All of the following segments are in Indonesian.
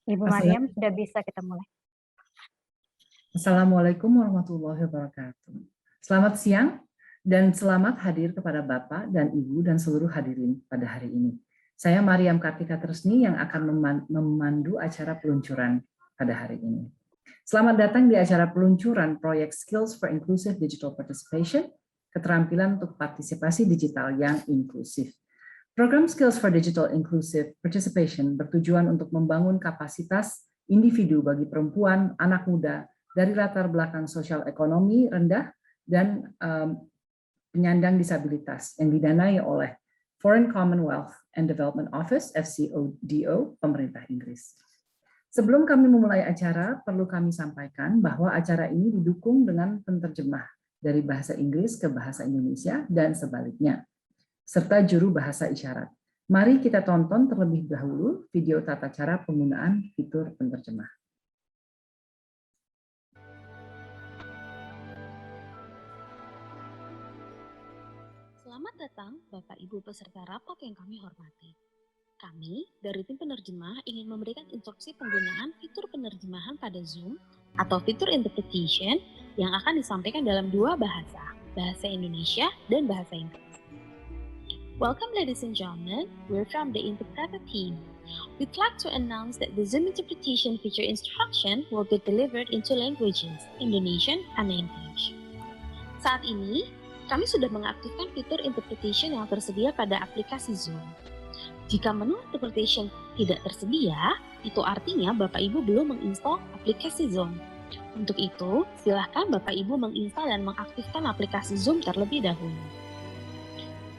Ibu Mariam sudah bisa kita mulai. Assalamualaikum warahmatullahi wabarakatuh. Selamat siang dan selamat hadir kepada Bapak dan Ibu dan seluruh hadirin pada hari ini. Saya Mariam Kartika Tresni yang akan memandu acara peluncuran pada hari ini. Selamat datang di acara peluncuran proyek Skills for Inclusive Digital Participation, keterampilan untuk partisipasi digital yang inklusif. Program Skills for Digital Inclusive Participation bertujuan untuk membangun kapasitas individu bagi perempuan, anak muda, dari latar belakang sosial ekonomi rendah dan penyandang disabilitas yang didanai oleh Foreign Commonwealth and Development Office, FCODO, pemerintah Inggris. Sebelum kami memulai acara, perlu kami sampaikan bahwa acara ini didukung dengan penerjemah dari bahasa Inggris ke bahasa Indonesia dan sebaliknya, serta juru bahasa isyarat. Mari kita tonton terlebih dahulu video tata cara penggunaan fitur penerjemah. Selamat datang Bapak Ibu peserta rapat yang kami hormati. Kami dari tim penerjemah ingin memberikan instruksi penggunaan fitur penerjemahan pada Zoom atau fitur interpretation yang akan disampaikan dalam dua bahasa, bahasa Indonesia dan bahasa Inggris. Welcome ladies and gentlemen, we're from the Interpreter team. We'd like to announce that the Zoom interpretation feature instruction will be delivered in two languages, Indonesian and English. Saat ini, kami sudah mengaktifkan fitur interpretation yang tersedia pada aplikasi Zoom. Jika menu interpretation tidak tersedia, itu artinya Bapak Ibu belum menginstal aplikasi Zoom. Untuk itu, silakan Bapak Ibu menginstal dan mengaktifkan aplikasi Zoom terlebih dahulu.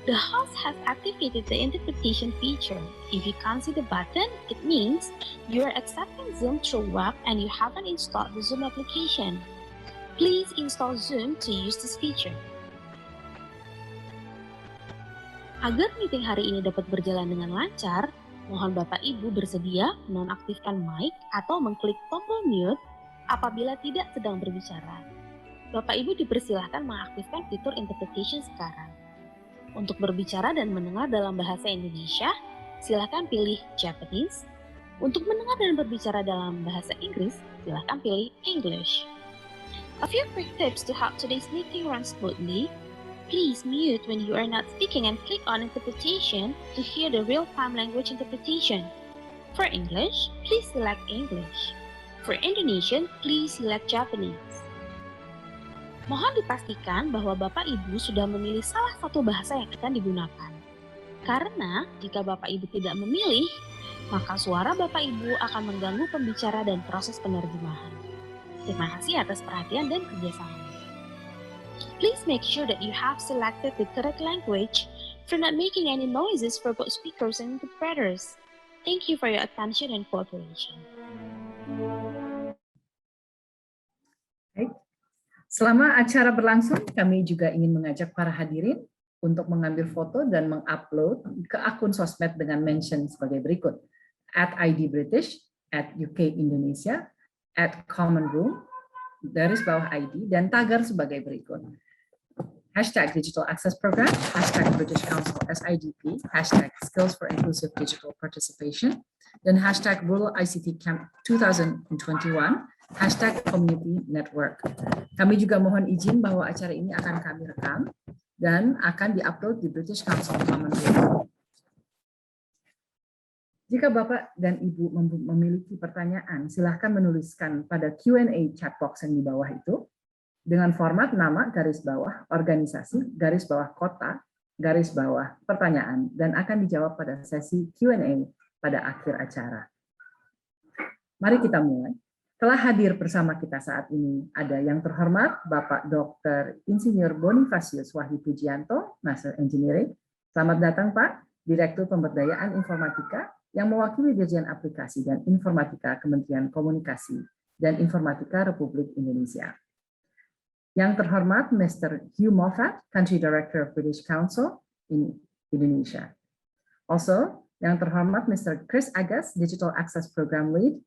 The host has activated the interpretation feature. If you can't see the button, it means you are accepting Zoom through web and you haven't installed the Zoom application. Please install Zoom to use this feature. Agar meeting hari ini dapat berjalan dengan lancar, mohon Bapak Ibu bersedia menonaktifkan mic atau mengklik tombol mute apabila tidak sedang berbicara. Bapak Ibu dipersilahkan mengaktifkan fitur interpretation sekarang. Untuk berbicara dan mendengar dalam bahasa Indonesia, silakan pilih Japanese. Untuk mendengar dan berbicara dalam bahasa Inggris, silakan pilih English. A few quick tips to help today's meeting run smoothly. Please mute when you are not speaking and click on interpretation to hear the real-time language interpretation. For English, please select English. For Indonesian, please select Japanese. Mohon dipastikan bahwa Bapak Ibu sudah memilih salah satu bahasa yang akan digunakan. Karena jika Bapak Ibu tidak memilih, maka suara Bapak Ibu akan mengganggu pembicara dan proses penerjemahan. Terima kasih atas perhatian dan kerjasama. Please make sure that you have selected the correct language for not making any noises for both speakers and interpreters. Thank you for your attention and cooperation. Baik. Selama acara berlangsung, kami juga ingin mengajak para hadirin untuk mengambil foto dan mengupload ke akun sosmed dengan mention sebagai berikut: @idbritish, @UK-Indonesia, @commonroom, _ID, dan tagar sebagai berikut: #Digital Access Program, #British Council SIDP, #Skills for Inclusive Digital Participation, dan #Rural ICT Camp 2021, #Community Network. Kami juga mohon izin bahwa acara ini akan kami rekam dan akan diupload di British Council Common Room. Jika Bapak dan Ibu memiliki pertanyaan, silahkan menuliskan pada Q&A chat box yang di bawah itu dengan format nama garis bawah organisasi garis bawah kota garis bawah pertanyaan dan akan dijawab pada sesi Q&A pada akhir acara. Mari kita mulai. Telah hadir bersama kita saat ini ada yang terhormat Bapak Dr. Insinyur Bonifasius Wahyu Pujianto, Master Engineering. Selamat datang Pak, Direktur Pemberdayaan Informatika yang mewakili Dirjen Aplikasi dan Informatika Kementerian Komunikasi dan Informatika Republik Indonesia. Yang terhormat Mr. Hugh Moffat, Country Director of British Council in Indonesia. Also, yang terhormat Mr. Chris Agas, Digital Access Program Lead,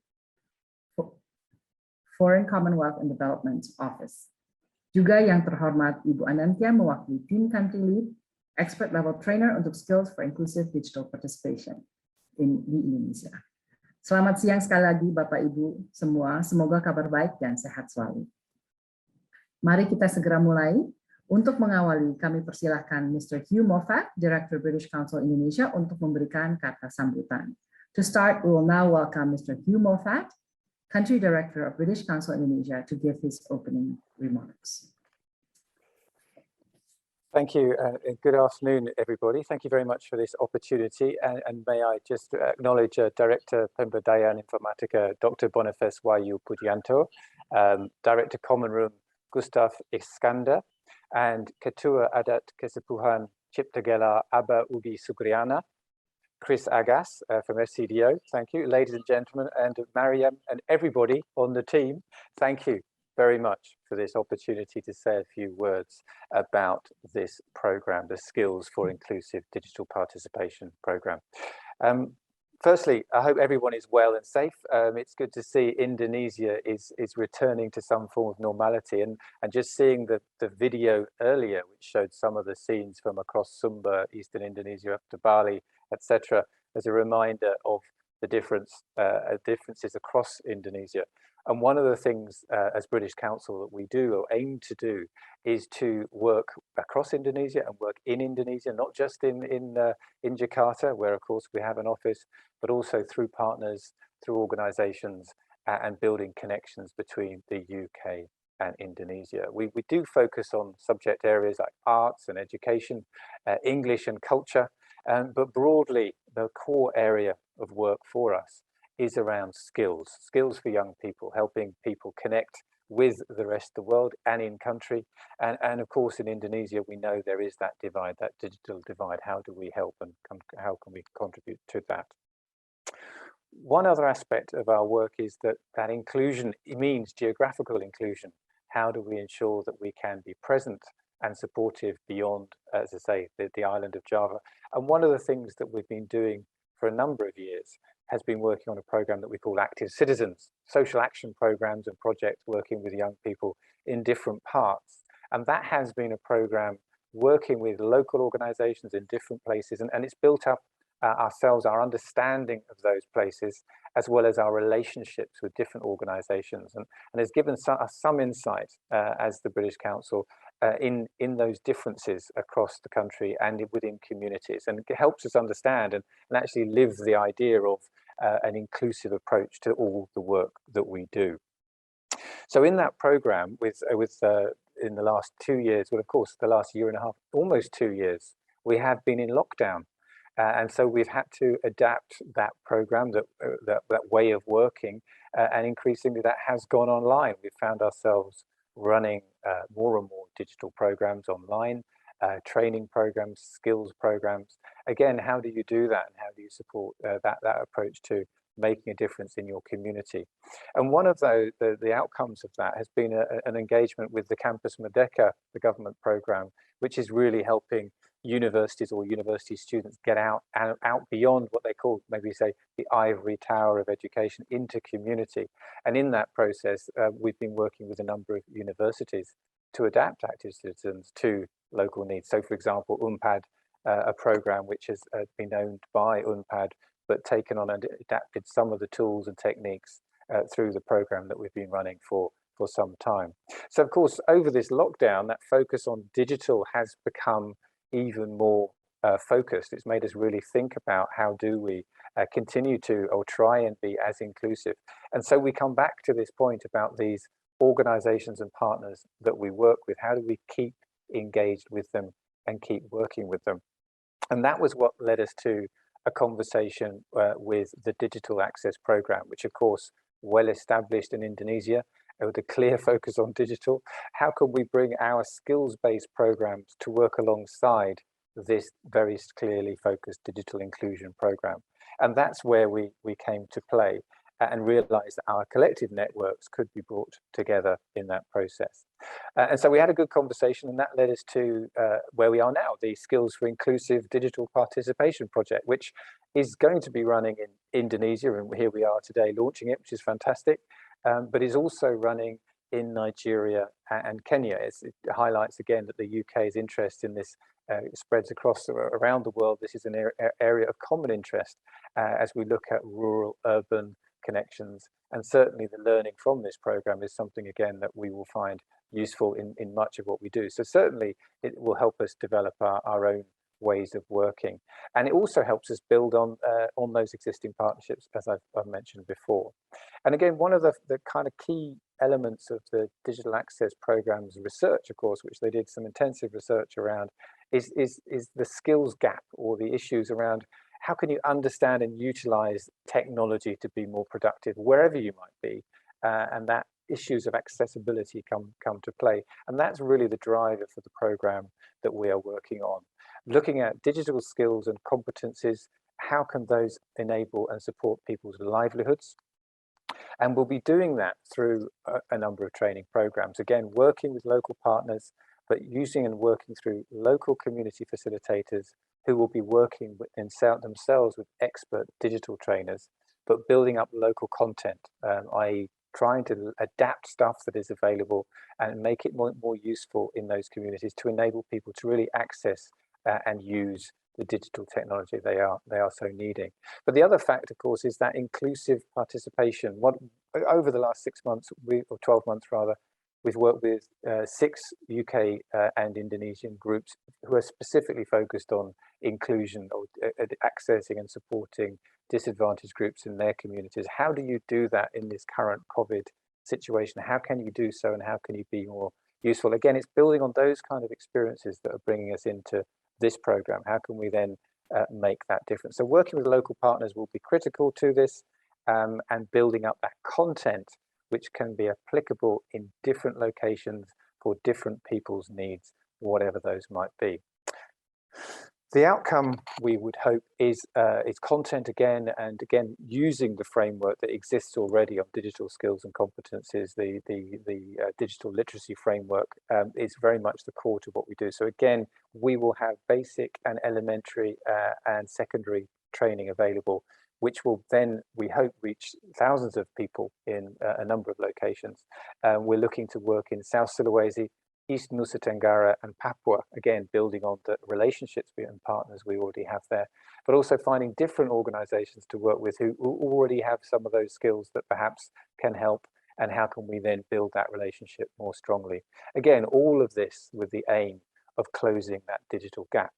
Foreign Commonwealth and Development Office. Juga yang terhormat Ibu Anantia mewakili tim Country Lead, Expert Level Trainer untuk Skills for Inclusive Digital Participation di Indonesia. Selamat siang sekali lagi Bapak Ibu semua, semoga kabar baik dan sehat selalu. Mari kita segera mulai. Untuk mengawali, kami persilahkan Mr. Hugh Moffat, Director British Council Indonesia, untuk memberikan kata sambutan. To start, we will now welcome Mr. Hugh Moffat, Country Director of British Council Indonesia, to give his opening remarks. Thank you. Good afternoon, everybody. Thank you very much for this opportunity. And may I just acknowledge Director Pemberdayaan Informatika, Dr. Boniface Wahyu Pujianto, Director Common Room, Gustav Iskander, and Ketua Adat Kesepuhan Ciptagela Abba Ubi Sugriana, Chris Agas from SCDO, thank you. Ladies and gentlemen, and Mariam and everybody on the team, thank you very much for this opportunity to say a few words about this program, the Skills for Inclusive Digital Participation program. Firstly, I hope everyone is well and safe. It's good to see Indonesia is returning to some form of normality, and just seeing the video earlier, which showed some of the scenes from across Sumba, Eastern Indonesia, up to Bali, etc., as a reminder of the differences across Indonesia. And one of the things as British Council that we do or aim to do is to work across Indonesia and work in Indonesia, not just in Jakarta, where of course we have an office, but also through partners, through organizations, and building connections between the UK and Indonesia. We do focus on subject areas like arts and education, English and culture, but broadly the core area of work for us is around skills for young people, helping people connect with the rest of the world and in country. And of course, in Indonesia, we know there is that divide, that digital divide. How do we help and how can we contribute to that? One other aspect of our work is that inclusion, it means geographical inclusion. How do we ensure that we can be present and supportive beyond, as I say, the island of Java? And one of the things that we've been doing for a number of years has been working on a program that we call Active Citizens, social action programs and projects working with young people in different parts. And that has been a program working with local organizations in different places, and it's built up ourselves, our understanding of those places, as well as our relationships with different organizations, and has given us some insight as the British Council in those differences across the country and within communities, and it helps us understand and actually live the idea of an inclusive approach to all the work that we do. So in that program, in the last 2 years, well, of course, the last year and a half, almost 2 years, we have been in lockdown. And so we've had to adapt that program, that way of working, and increasingly that has gone online. We've found ourselves running more and more digital programs online, training programs, skills programs. Again, how do you do that, and how do you support that approach to making a difference in your community? And one of the outcomes of that has been an engagement with the Campus Merdeka, the government program, which is really helping universities or university students get out beyond what they call, maybe say, the ivory tower of education into community. And in that process, we've been working with a number of universities to adapt Active Citizens to local needs. So for example, UNPAD, a program which has been owned by UNPAD, but taken on and adapted some of the tools and techniques through the program that we've been running for some time. So of course, over this lockdown, that focus on digital has become even more focused. It's made us really think about how do we continue to or try and be as inclusive. And so we come back to this point about these organizations and partners that we work with. How do we keep engaged with them and keep working with them? And that was what led us to a conversation with the Digital Access Program, which of course, well established in Indonesia, with a clear focus on digital. How can we bring our skills-based programs to work alongside this very clearly focused digital inclusion program? And that's where we came to play and realized that our collective networks could be brought together in that process. And so we had a good conversation, and that led us to where we are now, the Skills for Inclusive Digital Participation project, which is going to be running in Indonesia, and here we are today launching it, which is fantastic, but is also running in Nigeria and Kenya. It highlights again that the UK's interest in this spreads across around the world. This is an area of common interest as we look at rural-urban connections. And certainly the learning from this program is something, again, that we will find useful in much of what we do. So certainly it will help us develop our own ways of working. And it also helps us build on those existing partnerships, as I've mentioned before. And again, one of the kind of key elements of the Digital Access Program's research, of course, which they did some intensive research around, is the skills gap, or the issues around how can you understand and utilize technology to be more productive wherever you might be, and that issues of accessibility come to play. And that's really the driver for the program that we are working on. Looking at digital skills and competencies, how can those enable and support people's livelihoods? And we'll be doing that through a number of training programs. Again, working with local partners, but using and working through local community facilitators who will be working themselves with expert digital trainers, but building up local content, i.e. trying to adapt stuff that is available and make it more useful in those communities to enable people to really access and use the digital technology they are so needing. But the other fact, of course, is that inclusive participation. Over the last 6 months, or 12 months rather, we've worked with 6 UK and Indonesian groups who are specifically focused on inclusion, or accessing and supporting disadvantaged groups in their communities. How do you do that in this current COVID situation? How can you do so, and how can you be more useful? Again, it's building on those kind of experiences that are bringing us into this program. How can we then make that difference? So working with local partners will be critical to this, and building up that content which can be applicable in different locations for different people's needs, whatever those might be. The outcome, we would hope, is content again, and again using the framework that exists already on digital skills and competencies. The digital literacy framework is very much the core to what we do. So again, we will have basic and elementary and secondary training available, which will then, we hope, reach thousands of people in a number of locations. We're looking to work in South Sulawesi, East Nusa Tenggara and Papua, again, building on the relationships and partners we already have there, but also finding different organizations to work with who already have some of those skills that perhaps can help, and how can we then build that relationship more strongly. Again, all of this with the aim of closing that digital gap.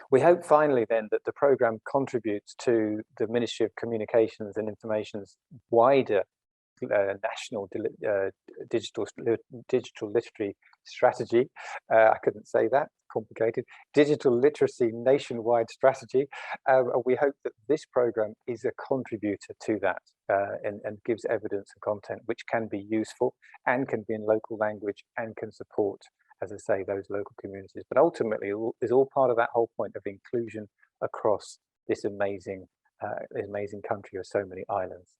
We hope finally then that the program contributes to the Ministry of Communications and Information's wider national digital literacy strategy. I couldn't say that, complicated. Digital literacy nationwide strategy. We hope that this program is a contributor to that, and gives evidence and content which can be useful and can be in local language and can support, as I say, those local communities. But ultimately, is all part of that whole point of inclusion across this amazing country of so many islands.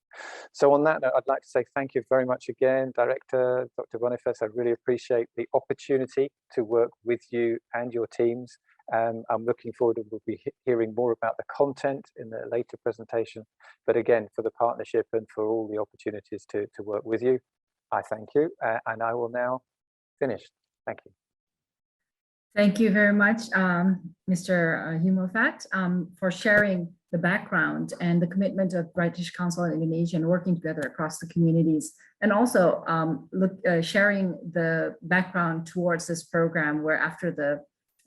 So on that note, I'd like to say thank you very much again, Director Dr. Boniface. I really appreciate the opportunity to work with you and your teams. I'm looking forward to we'll be hearing more about the content in the later presentation. But again, for the partnership and for all the opportunities to work with you, I thank you. And I will now finish. Thank you. Thank you very much, Mr. Humofat, for sharing the background and the commitment of British Council and Indonesia and working together across the communities, and also sharing the background towards this program, where after the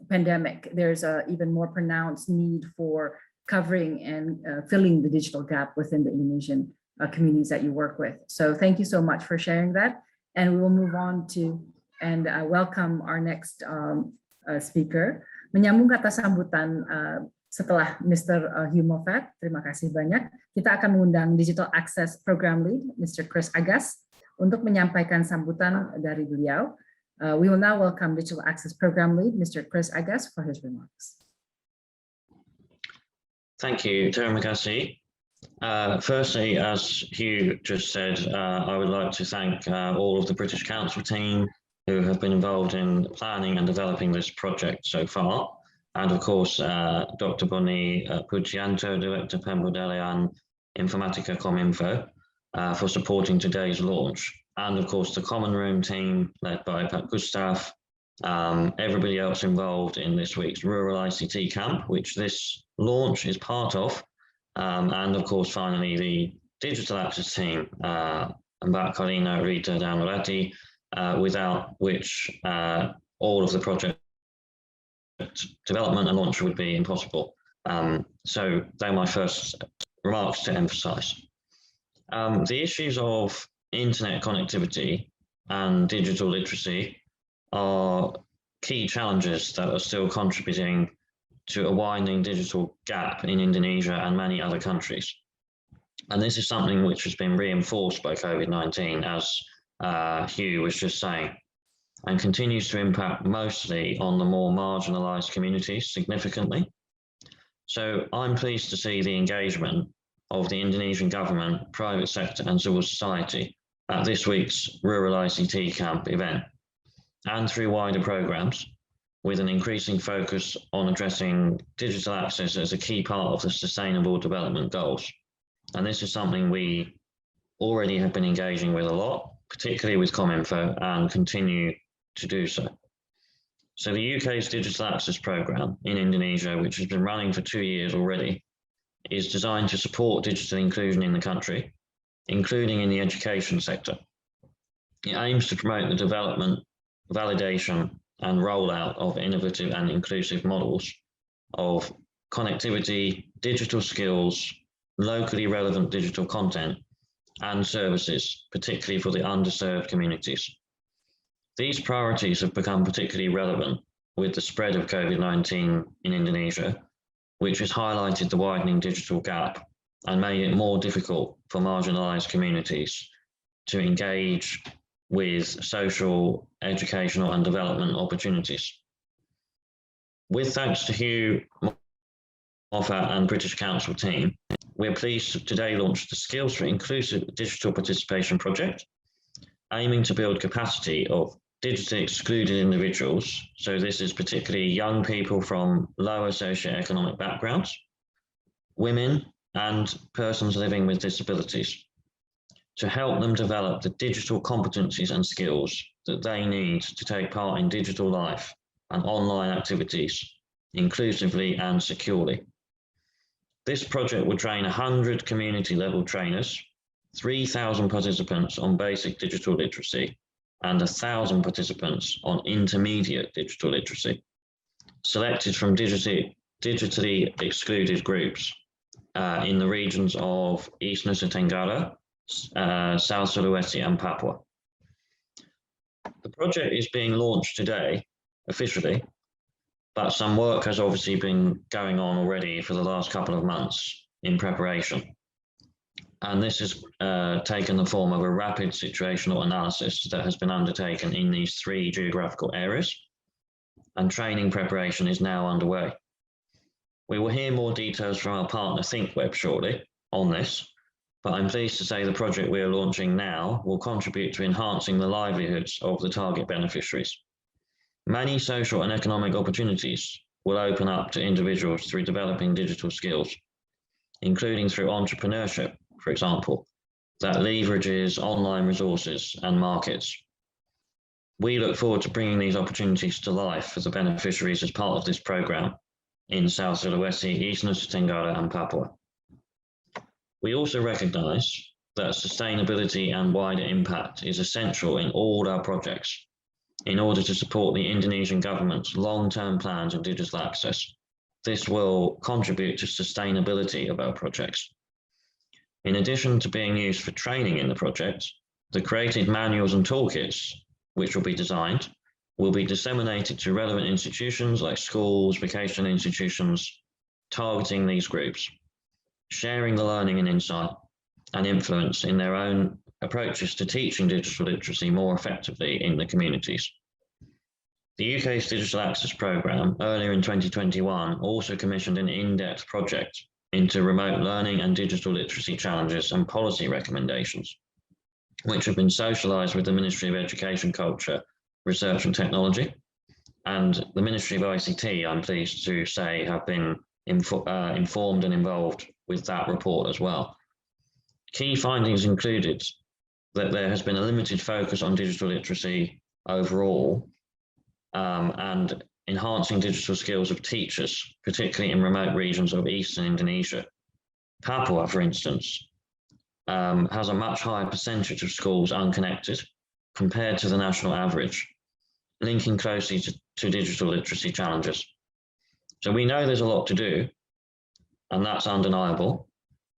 pandemic, there's a even more pronounced need for covering and filling the digital gap within the Indonesian communities that you work with. So thank you so much for sharing that. And we will move on to and welcome our next speaker. Menyambung kata sambutan setelah Mr. Humofat, terima kasih banyak. Kita akan mengundang Digital Access Program Lead, Mr. Chris Agas, untuk menyampaikan sambutan dari beliau. We will now welcome Digital Access Program Lead, Mr. Chris Agas, for his remarks. Thank you, terima kasih. Firstly, as Hugh just said, I would like to thank all of the British Council team who have been involved in planning and developing this project so far. And of course, Dr. Boni Pujianto, Director Pemberdayaan Informatika Kominfo, for supporting today's launch. And of course, the Common Room team led by Pat Gustav, everybody else involved in this week's Rural ICT Camp, which this launch is part of, and of course, finally, the Digital Access team, Mbak Karina Rita Danurati, without which all of the project development and launch would be impossible. So they're my first remarks to emphasize. The issues of internet connectivity and digital literacy are key challenges that are still contributing to a widening digital gap in Indonesia and many other countries. And this is something which has been reinforced by COVID-19, as Hugh was just saying, and continues to impact mostly on the more marginalized communities significantly. So I'm pleased to see the engagement of the Indonesian government, private sector and civil society at this week's Rural ICT Camp event, and through wider programs, with an increasing focus on addressing digital access as a key part of the Sustainable Development Goals. And this is something we already have been engaging with a lot, particularly with ComInfo, and continue to do so. So the UK's Digital Access Programme in Indonesia, which has been running for 2 years already, is designed to support digital inclusion in the country, including in the education sector. It aims to promote the development, validation, and rollout of innovative and inclusive models of connectivity, digital skills, locally relevant digital content, and services, particularly for the underserved communities. These priorities have become particularly relevant with the spread of COVID-19 in Indonesia, which has highlighted the widening digital gap and made it more difficult for marginalized communities to engage with social, educational, and development opportunities. With thanks to Hugh Moffat and British Council team, we're pleased to today launch the Skills for Inclusive Digital Participation project, aiming to build capacity of digitally excluded individuals. So this is particularly young people from lower socioeconomic backgrounds, women, and persons living with disabilities, to help them develop the digital competencies and skills that they need to take part in digital life and online activities inclusively and securely. This project will train 100 community-level trainers, 3,000 participants on basic digital literacy, and 1,000 participants on intermediate digital literacy, selected from digitally excluded groups in the regions of East Nusa Tenggara, South Sulawesi, and Papua. The project is being launched today officially, but some work has obviously been going on already for the last couple of months in preparation. And this has taken the form of a rapid situational analysis that has been undertaken in these 3 geographical areas, and training preparation is now underway. We will hear more details from our partner ThinkWeb shortly on this, but I'm pleased to say the project we are launching now will contribute to enhancing the livelihoods of the target beneficiaries. Many social and economic opportunities will open up to individuals through developing digital skills, including through entrepreneurship, for example, that leverages online resources and markets. We look forward to bringing these opportunities to life for the beneficiaries as part of this programme in South Sulawesi, East Nusa Tenggara, and Papua. We also recognise that sustainability and wider impact is essential in all our projects in order to support the Indonesian government's long-term plans of digital access. This will contribute to sustainability of our projects. In addition to being used for training in the project, the created manuals and toolkits, which will be designed, will be disseminated to relevant institutions like schools, vocational institutions, targeting these groups, sharing the learning and insight and influence in their own approaches to teaching digital literacy more effectively in the communities. The UK's Digital Access Programme earlier in 2021 also commissioned an in-depth project into remote learning and digital literacy challenges and policy recommendations, which have been socialised with the Ministry of Education, Culture, Research and Technology, and the Ministry of ICT, I'm pleased to say, have been informed and involved with that report as well. Key findings included that there has been a limited focus on digital literacy overall, and enhancing digital skills of teachers, particularly in remote regions of Eastern Indonesia. Papua, for instance, has a much higher percentage of schools unconnected compared to the national average, linking closely to digital literacy challenges. So we know there's a lot to do, and that's undeniable,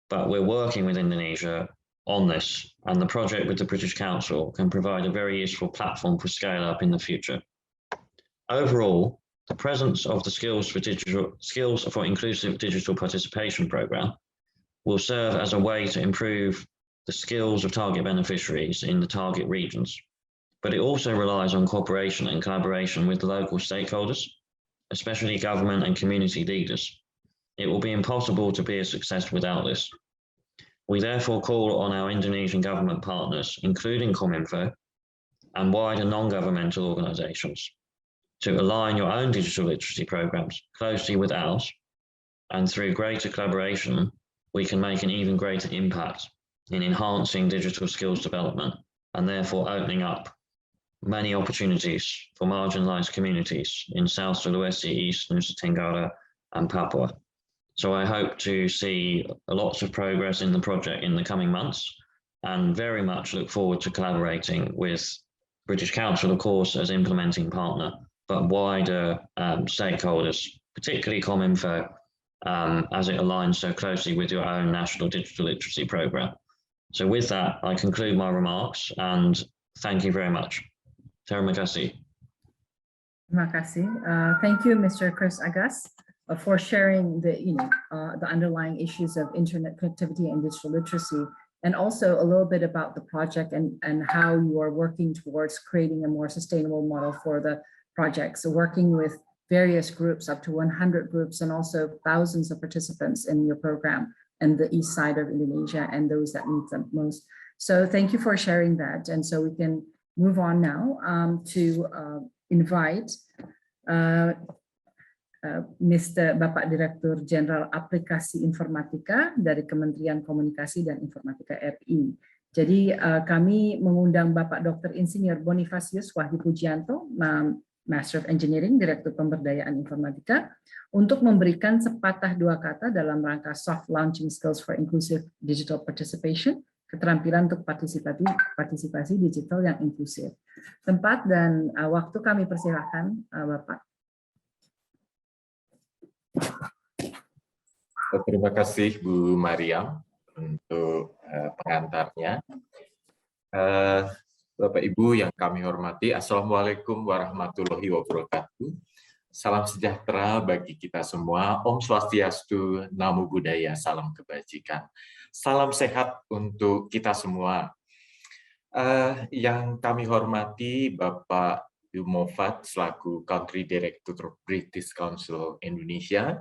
but we're working with Indonesia on this, and the project with the British Council can provide a very useful platform for scale up in the future. Overall, the presence of the Skills for Inclusive Digital Participation programme will serve as a way to improve the skills of target beneficiaries in the target regions, but it also relies on cooperation and collaboration with local stakeholders, especially government and community leaders. It will be impossible to be a success without this. We therefore call on our Indonesian government partners, including Kominfo and wider non-governmental organisations, to align your own digital literacy programs closely with ours, and through greater collaboration, we can make an even greater impact in enhancing digital skills development and therefore opening up many opportunities for marginalised communities in South Sulawesi, East Nusa Tenggara and Papua. So I hope to see lots of progress in the project in the coming months, and very much look forward to collaborating with British Council, of course, as implementing partner, but wider stakeholders, particularly Kominfo, as it aligns so closely with your own national digital literacy programme. So with that, I conclude my remarks and thank you very much. Terima kasih. Terima kasih. Thank you, Mr. Chris Agas, for sharing the underlying issues of internet connectivity and digital literacy, and also a little bit about the project and how you are working towards creating a more sustainable model for the project. So working with various groups, up to 100 groups, and also thousands of participants in your program and the east side of Indonesia and those that need them most. So thank you for sharing that. And so we can move on now to invite Mr. Bapak Direktur Jenderal Aplikasi Informatika dari Kementerian Komunikasi dan Informatika RI. Jadi kami mengundang Bapak Dr. Insinyur Bonifacius Wahyu Pujianto, Master of Engineering, Direktur Pemberdayaan Informatika, untuk memberikan sepatah dua kata dalam rangka Soft Launching Skills for Inclusive Digital Participation, keterampilan untuk partisipasi digital yang inklusif. Tempat dan waktu kami persilahkan, Bapak. Terima kasih Bu Mariam untuk pengantarnya. Bapak Ibu yang kami hormati, Assalamualaikum warahmatullahi wabarakatuh. Salam sejahtera bagi kita semua. Om Swastiastu, Namo Buddhaya, salam kebajikan. Salam sehat untuk kita semua. Yang kami hormati Bapak Mofat selaku Country Director British Council Indonesia,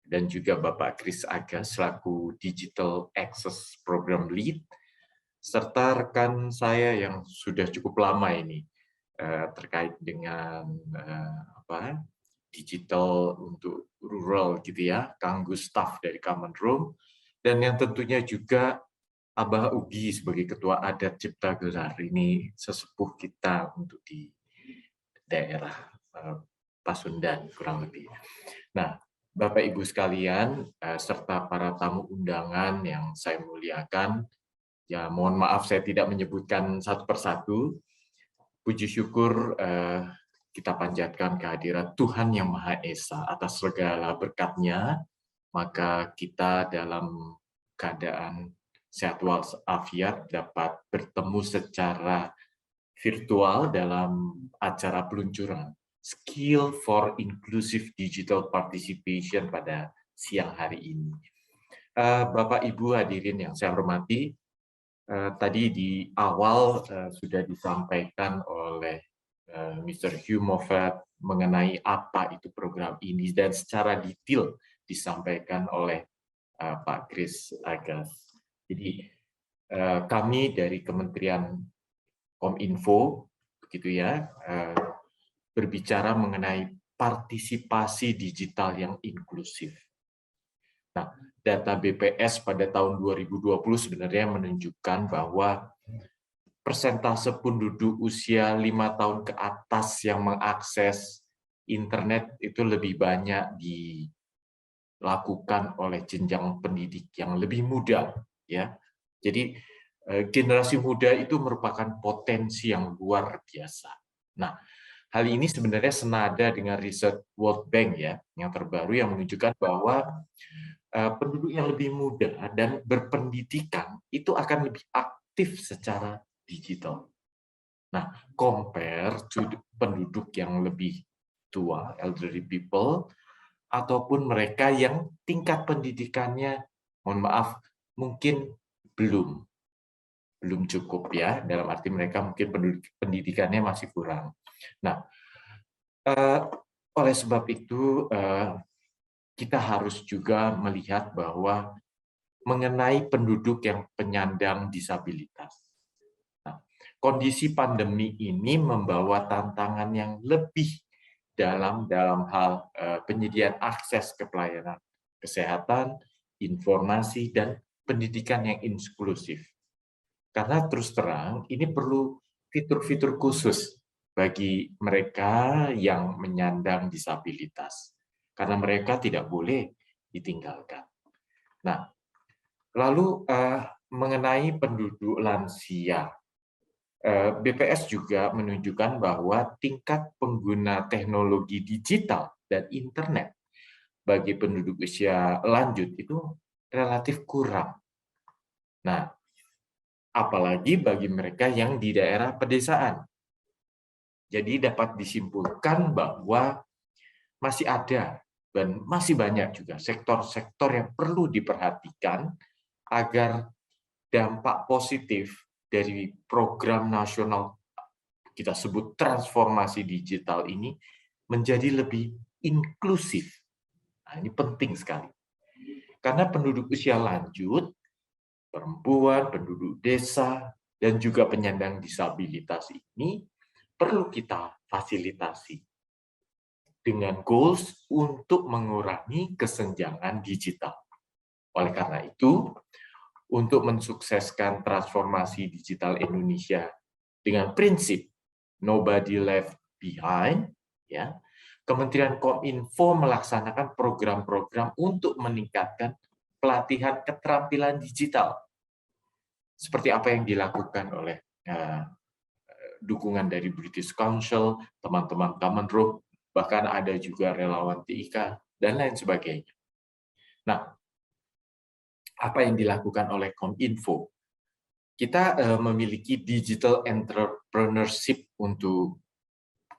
dan juga Bapak Chris Agas selaku Digital Access Program Lead, serta rekan saya yang sudah cukup lama ini terkait dengan digital untuk rural gitu ya, Kang Gustaf dari Common Room, dan yang tentunya juga Abah Ugi sebagai Ketua Adat Cipta Gelar, ini sesepuh kita untuk di daerah Pasundan kurang lebih. Nah, Bapak Ibu sekalian, serta para tamu undangan yang saya muliakan, ya mohon maaf saya tidak menyebutkan satu persatu. Puji syukur kita panjatkan kehadirat Tuhan Yang Maha Esa atas segala berkat-Nya, maka kita dalam keadaan sehat walafiat dapat bertemu secara virtual dalam acara peluncuran Skill for Inclusive Digital Participation pada siang hari ini. Bapak Ibu hadirin yang saya hormati, tadi di awal sudah disampaikan oleh Mr. Hugh Moffat mengenai apa itu program ini, dan secara detail disampaikan oleh Pak Chris Agas. Jadi kami dari Kementerian Kominfo, begitu ya, berbicara mengenai partisipasi digital yang inklusif. Nah, data BPS pada tahun 2020 sebenarnya menunjukkan bahwa persentase penduduk usia 5 tahun ke atas yang mengakses internet itu lebih banyak dilakukan oleh jenjang pendidik yang lebih muda, ya. Jadi generasi muda itu merupakan potensi yang luar biasa. Nah, hal ini sebenarnya senada dengan riset World Bank ya, yang terbaru yang menunjukkan bahwa penduduk yang lebih muda dan berpendidikan itu akan lebih aktif secara digital. Nah, compare to penduduk yang lebih tua, elderly people, ataupun mereka yang tingkat pendidikannya, mohon maaf, mungkin belum cukup ya, dalam arti mereka mungkin pendidikannya masih kurang. Nah, oleh sebab itu kita harus juga melihat bahwa mengenai penduduk yang penyandang disabilitas. Nah, kondisi pandemi ini membawa tantangan yang lebih dalam hal penyediaan akses ke pelayanan kesehatan, informasi, dan pendidikan yang inklusif. Karena terus terang, ini perlu fitur-fitur khusus bagi mereka yang menyandang disabilitas. Karena mereka tidak boleh ditinggalkan. Nah, lalu mengenai penduduk lansia, BPS juga menunjukkan bahwa tingkat pengguna teknologi digital dan internet bagi penduduk usia lanjut itu relatif kurang. Nah, apalagi bagi mereka yang di daerah pedesaan. Jadi dapat disimpulkan bahwa masih ada dan masih banyak juga sektor-sektor yang perlu diperhatikan agar dampak positif dari program nasional kita sebut transformasi digital ini menjadi lebih inklusif. Nah, ini penting sekali. Karena penduduk usia lanjut, perempuan, penduduk desa, dan juga penyandang disabilitas ini perlu kita fasilitasi dengan goals untuk mengurangi kesenjangan digital. Oleh karena itu, untuk mensukseskan transformasi digital Indonesia dengan prinsip nobody left behind, ya, Kementerian Kominfo melaksanakan program-program untuk meningkatkan pelatihan keterampilan digital. Seperti apa yang dilakukan oleh dukungan dari British Council, teman-teman Common Room, bahkan ada juga relawan TIK, dan lain sebagainya. Nah, apa yang dilakukan oleh Kominfo? Kita memiliki digital entrepreneurship untuk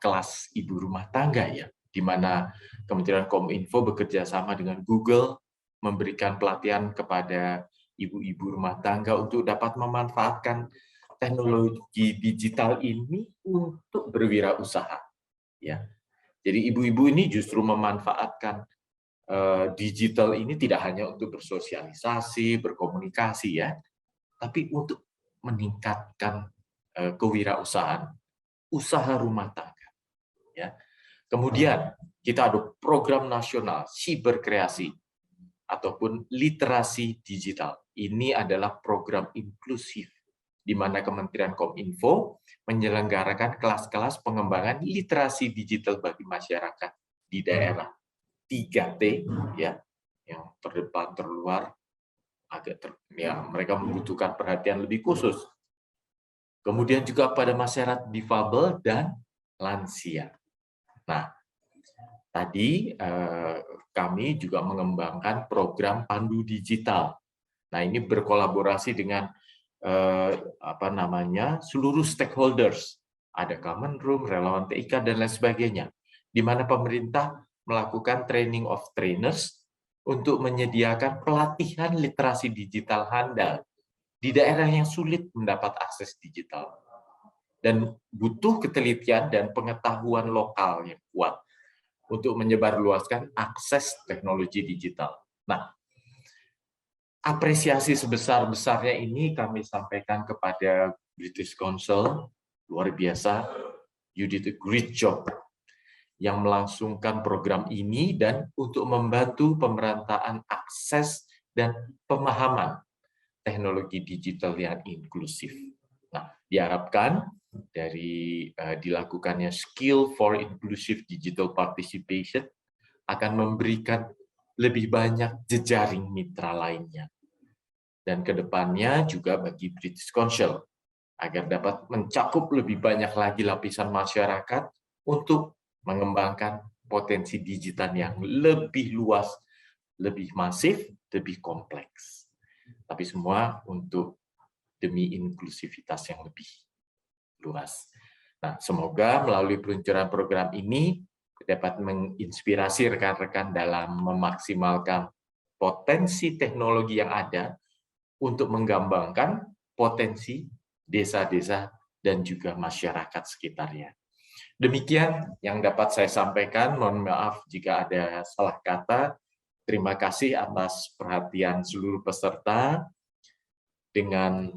kelas ibu rumah tangga, ya, di mana Kementerian Kominfo bekerja sama dengan Google, memberikan pelatihan kepada ibu-ibu rumah tangga untuk dapat memanfaatkan teknologi digital ini untuk berwirausaha. Ya. Jadi ibu-ibu ini justru memanfaatkan digital ini tidak hanya untuk bersosialisasi, berkomunikasi, ya, tapi untuk meningkatkan kewirausahaan, usaha rumah tangga. Ya. Kemudian kita ada program nasional siberkreasi ataupun literasi digital. Ini adalah program inklusif di mana Kementerian Kominfo menyelenggarakan kelas-kelas pengembangan literasi digital bagi masyarakat di daerah 3T, ya, yang terdepan, terluar, mereka membutuhkan perhatian lebih khusus. Kemudian juga pada masyarakat difabel dan lansia. Nah, tadi kami juga mengembangkan program Pandu Digital. Nah, ini berkolaborasi dengan seluruh stakeholders, ada Common Room, relawan TIK, dan lain sebagainya, di mana pemerintah melakukan training of trainers untuk menyediakan pelatihan literasi digital handal di daerah yang sulit mendapat akses digital dan butuh ketelitian dan pengetahuan lokal yang kuat untuk menyebarluaskan akses teknologi digital. Nah, apresiasi sebesar-besarnya ini kami sampaikan kepada British Council. Luar biasa, you did a great job yang melangsungkan program ini dan untuk membantu pemerataan akses dan pemahaman teknologi digital yang inklusif. Nah, Diharapkan dari dilakukannya Skill for Inclusive Digital Participation akan memberikan lebih banyak jejaring mitra lainnya. Dan kedepannya juga bagi British Council, agar dapat mencakup lebih banyak lagi lapisan masyarakat untuk mengembangkan potensi digital yang lebih luas, lebih masif, lebih kompleks. Tapi semua untuk demi inklusivitas yang lebih luas. Nah, semoga melalui peluncuran program ini dapat menginspirasi rekan-rekan dalam memaksimalkan potensi teknologi yang ada untuk mengembangkan potensi desa-desa dan juga masyarakat sekitarnya. Demikian yang dapat saya sampaikan. Mohon maaf jika ada salah kata. Terima kasih atas perhatian seluruh peserta. Dengan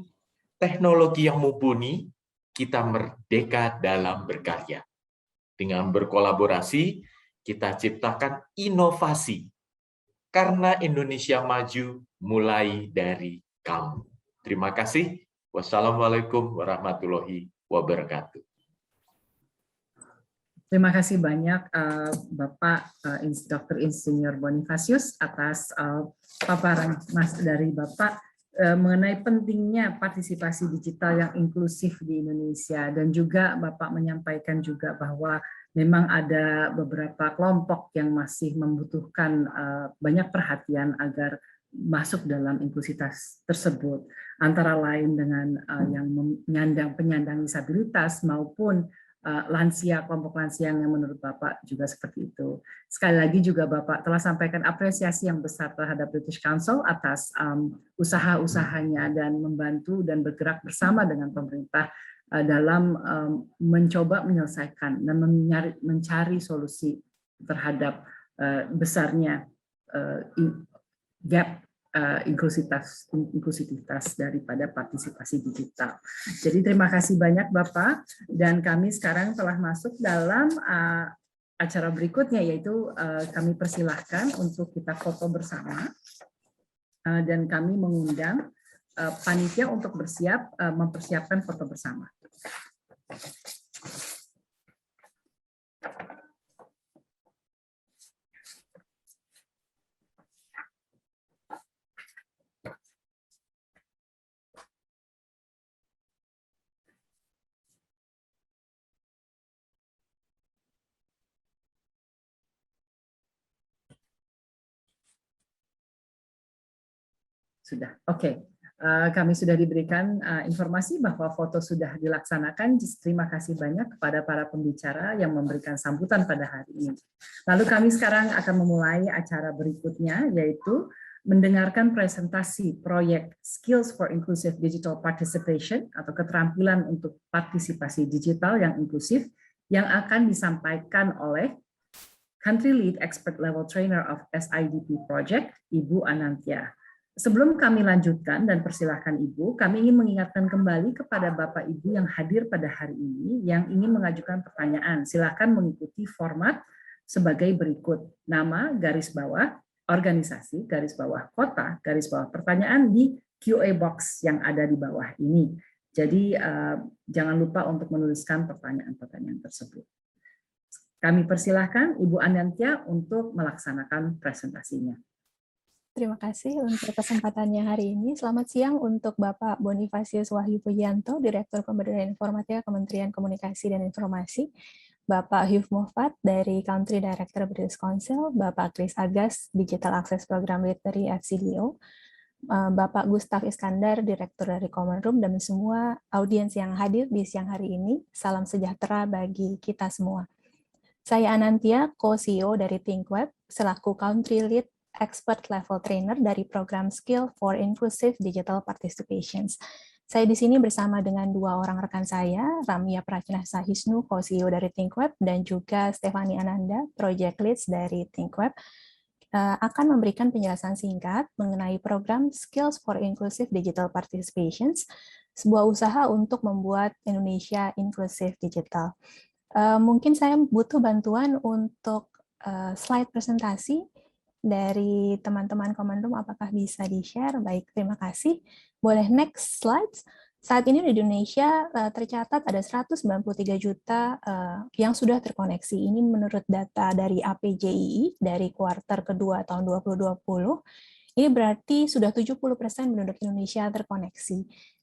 teknologi yang mumpuni, kita merdeka dalam berkarya. Dengan berkolaborasi, kita ciptakan inovasi. Karena Indonesia maju mulai dari kamu. Terima kasih. Wassalamualaikum warahmatullahi wabarakatuh. Terima kasih banyak Bapak Dr. Insinyur Bonifacius atas paparan dari Bapak mengenai pentingnya partisipasi digital yang inklusif di Indonesia, dan juga Bapak menyampaikan juga bahwa memang ada beberapa kelompok yang masih membutuhkan banyak perhatian agar masuk dalam inklusitas tersebut, antara lain dengan yang penyandang disabilitas maupun lansia, kelompok lansia yang menurut Bapak juga seperti itu. Sekali lagi juga Bapak telah sampaikan apresiasi yang besar terhadap British Council atas usaha-usahanya dan membantu dan bergerak bersama dengan pemerintah dalam mencoba menyelesaikan dan mencari solusi terhadap besarnya gap inklusivitas daripada partisipasi digital. Jadi terima kasih banyak Bapak, dan kami sekarang telah masuk dalam acara berikutnya, yaitu kami persilahkan untuk kita foto bersama, dan kami mengundang panitia untuk mempersiapkan foto bersama. Sudah, oke. Kami sudah diberikan informasi bahwa foto sudah dilaksanakan. Terima kasih banyak kepada para pembicara yang memberikan sambutan pada hari ini. Lalu kami sekarang akan memulai acara berikutnya, yaitu mendengarkan presentasi proyek Skills for Inclusive Digital Participation atau keterampilan untuk partisipasi digital yang inklusif, yang akan disampaikan oleh Country Lead Expert Level Trainer of SIDP Project, Ibu Anantia. Sebelum kami lanjutkan dan persilahkan Ibu, kami ingin mengingatkan kembali kepada Bapak Ibu yang hadir pada hari ini yang ingin mengajukan pertanyaan. Silakan mengikuti format sebagai berikut: nama, garis bawah, organisasi, garis bawah kota, garis bawah pertanyaan di QA box yang ada di bawah ini. Jadi jangan lupa untuk menuliskan pertanyaan-pertanyaan tersebut. Kami persilahkan Ibu Anantia untuk melaksanakan presentasinya. Terima kasih untuk kesempatannya hari ini. Selamat siang untuk Bapak Bonifacius Wahyu Pujianto, Direktur Pemberdayaan Informatika Kementerian Komunikasi dan Informasi, Bapak Hugh Moffat dari Country Director British Council, Bapak Chris Agas, Digital Access Program Lead dari FCDO, Bapak Gustav Iskandar, Direktur dari Common Room, dan semua audiens yang hadir di siang hari ini. Salam sejahtera bagi kita semua. Saya Anantia, Co-CEO dari ThinkWeb, selaku Country Lead Expert Level Trainer dari program Skill for Inclusive Digital Participations. Saya di sini bersama dengan dua orang rekan saya, Ramya Prachnasa Hisnu, Co-CEO dari ThinkWeb, dan juga Stefani Ananda, Project Leads dari ThinkWeb, akan memberikan penjelasan singkat mengenai program Skills for Inclusive Digital Participations, sebuah usaha untuk membuat Indonesia inklusif digital. Mungkin saya butuh bantuan untuk slide presentasi dari teman-teman Common Room, apakah bisa di-share? Baik, terima kasih. Boleh next slides. Saat ini di Indonesia tercatat ada 193 juta yang sudah terkoneksi. Ini menurut data dari APJII dari kuartal kedua tahun 2020. Ini berarti sudah 70% penduduk Indonesia terkoneksi.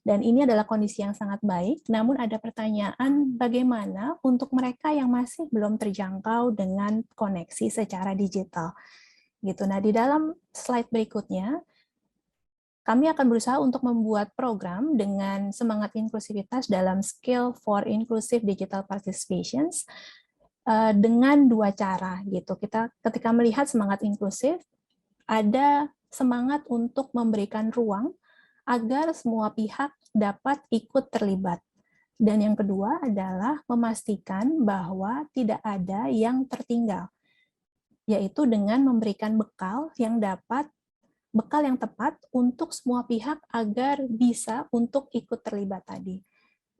Dan ini adalah kondisi yang sangat baik, namun ada pertanyaan bagaimana untuk mereka yang masih belum terjangkau dengan koneksi secara digital. Gitu. Nah, di dalam slide berikutnya, kami akan berusaha untuk membuat program dengan semangat inklusivitas dalam Skill for Inclusive Digital Participations dengan dua cara gitu. Kita ketika melihat semangat inklusif, ada semangat untuk memberikan ruang agar semua pihak dapat ikut terlibat. Dan yang kedua adalah memastikan bahwa tidak ada yang tertinggal, yaitu dengan memberikan bekal yang tepat untuk semua pihak agar bisa untuk ikut terlibat tadi.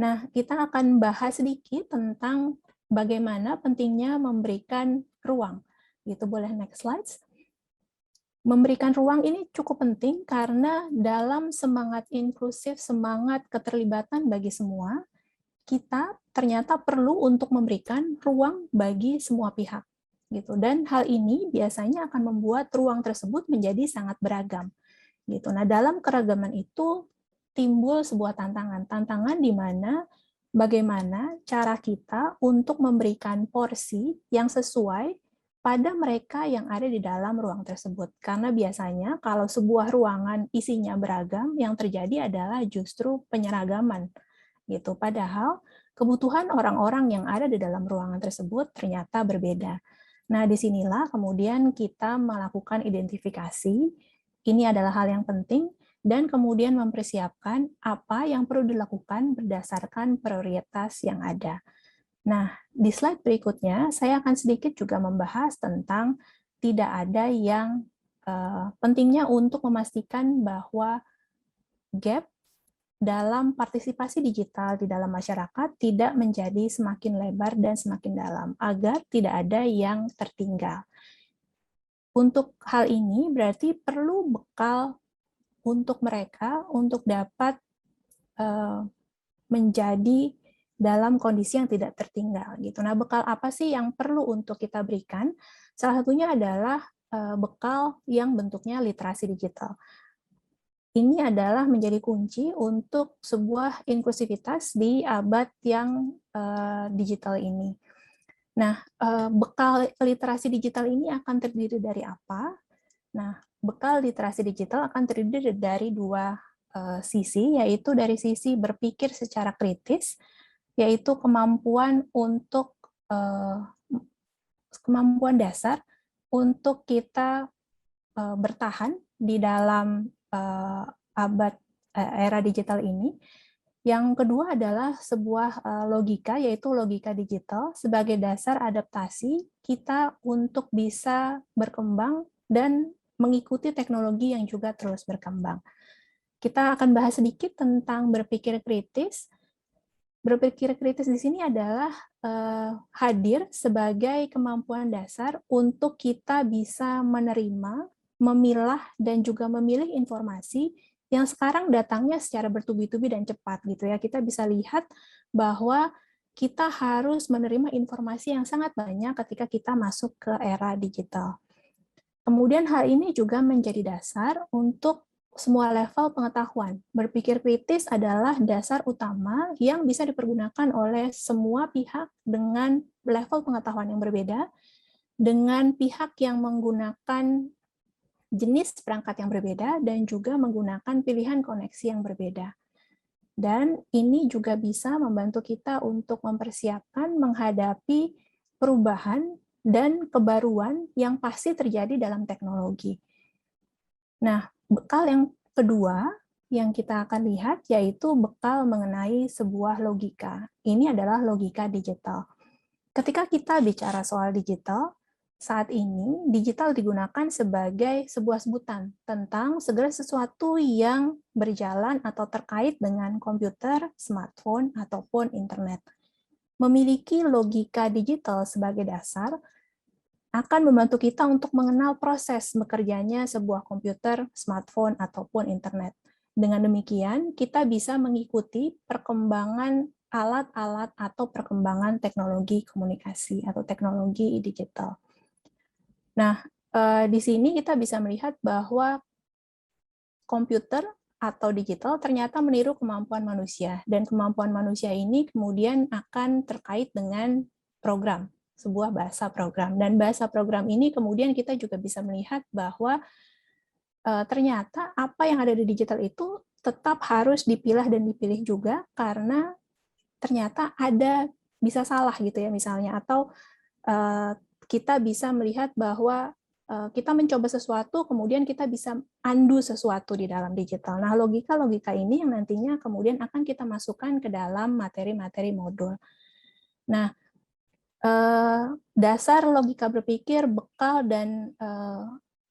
Nah, kita akan bahas sedikit tentang bagaimana pentingnya memberikan ruang. Gitu, boleh next slides. Memberikan ruang ini cukup penting karena dalam semangat inklusif, semangat keterlibatan bagi semua, kita ternyata perlu untuk memberikan ruang bagi semua pihak. Gitu. Dan hal ini biasanya akan membuat ruang tersebut menjadi sangat beragam. Gitu. Nah, dalam keragaman itu timbul sebuah tantangan di mana bagaimana cara kita untuk memberikan porsi yang sesuai pada mereka yang ada di dalam ruang tersebut. Karena biasanya kalau sebuah ruangan isinya beragam, yang terjadi adalah justru penyeragaman. Gitu. Padahal kebutuhan orang-orang yang ada di dalam ruangan tersebut ternyata berbeda. Nah, disinilah kemudian kita melakukan identifikasi, ini adalah hal yang penting, dan kemudian mempersiapkan apa yang perlu dilakukan berdasarkan prioritas yang ada. Nah, di slide berikutnya, saya akan sedikit juga membahas tentang tidak ada yang pentingnya untuk memastikan bahwa gap dalam partisipasi digital di dalam masyarakat tidak menjadi semakin lebar dan semakin dalam, agar tidak ada yang tertinggal. Untuk hal ini berarti perlu bekal untuk mereka untuk dapat menjadi dalam kondisi yang tidak tertinggal. Gitu. Nah, bekal apa sih yang perlu untuk kita berikan? Salah satunya adalah bekal yang bentuknya literasi digital. Ini adalah menjadi kunci untuk sebuah inklusivitas di abad yang digital ini. Nah, bekal literasi digital ini akan terdiri dari apa? Nah, bekal literasi digital akan terdiri dari dua sisi, yaitu dari sisi berpikir secara kritis, yaitu kemampuan dasar untuk kita bertahan di dalam era digital ini. Yang kedua adalah sebuah logika, yaitu logika digital sebagai dasar adaptasi kita untuk bisa berkembang dan mengikuti teknologi yang juga terus berkembang. Kita akan bahas sedikit tentang berpikir kritis. Berpikir kritis di sini adalah hadir sebagai kemampuan dasar untuk kita bisa menerima, memilah, dan juga memilih informasi yang sekarang datangnya secara bertubi-tubi dan cepat gitu ya. Kita bisa lihat bahwa kita harus menerima informasi yang sangat banyak ketika kita masuk ke era digital. Kemudian hal ini juga menjadi dasar untuk semua level pengetahuan. Berpikir kritis adalah dasar utama yang bisa dipergunakan oleh semua pihak dengan level pengetahuan yang berbeda, dengan pihak yang menggunakan jenis perangkat yang berbeda, dan juga menggunakan pilihan koneksi yang berbeda. Dan ini juga bisa membantu kita untuk mempersiapkan menghadapi perubahan dan kebaruan yang pasti terjadi dalam teknologi. Nah, bekal yang kedua yang kita akan lihat yaitu bekal mengenai sebuah logika. Ini adalah logika digital. Ketika kita bicara soal digital, saat ini digital digunakan sebagai sebuah sebutan tentang segala sesuatu yang berjalan atau terkait dengan komputer, smartphone, ataupun internet. Memiliki logika digital sebagai dasar akan membantu kita untuk mengenal proses bekerjanya sebuah komputer, smartphone, ataupun internet. dengan demikian, kita bisa mengikuti perkembangan alat-alat atau perkembangan teknologi komunikasi atau teknologi digital. Nah, di sini kita bisa melihat bahwa komputer atau digital ternyata meniru kemampuan manusia, dan kemampuan manusia ini kemudian akan terkait dengan program, sebuah bahasa program. Dan bahasa program ini kemudian kita juga bisa melihat bahwa ternyata apa yang ada di digital itu tetap harus dipilah dan dipilih juga, karena ternyata ada bisa salah gitu ya misalnya, atau kita bisa melihat bahwa kita mencoba sesuatu kemudian kita bisa undo sesuatu di dalam digital. Nah, logika-logika ini yang nantinya kemudian akan kita masukkan ke dalam materi-materi modul. Nah, dasar logika berpikir, bekal, dan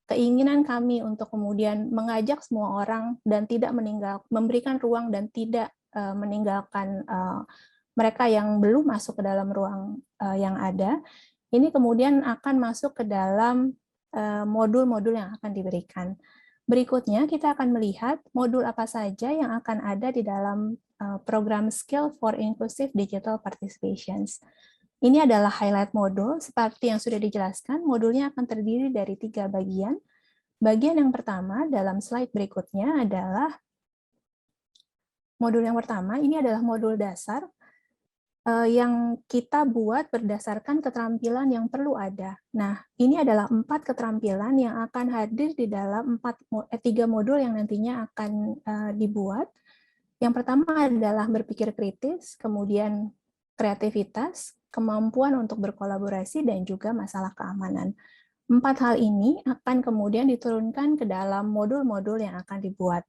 keinginan kami untuk kemudian mengajak semua orang dan tidak memberikan ruang dan tidak meninggalkan mereka yang belum masuk ke dalam ruang yang ada, ini kemudian akan masuk ke dalam modul-modul yang akan diberikan. Berikutnya kita akan melihat modul apa saja yang akan ada di dalam program Skill for Inclusive Digital Participations. Ini adalah highlight modul. Seperti yang sudah dijelaskan, modulnya akan terdiri dari 3 bagian. Bagian yang pertama dalam slide berikutnya adalah modul yang pertama. Ini adalah modul dasar yang kita buat berdasarkan keterampilan yang perlu ada. Nah, ini adalah 4 keterampilan yang akan hadir di dalam 3 modul yang nantinya akan dibuat. Yang pertama adalah berpikir kritis, kemudian kreativitas, kemampuan untuk berkolaborasi, dan juga masalah keamanan. 4 hal ini akan kemudian diturunkan ke dalam modul-modul yang akan dibuat.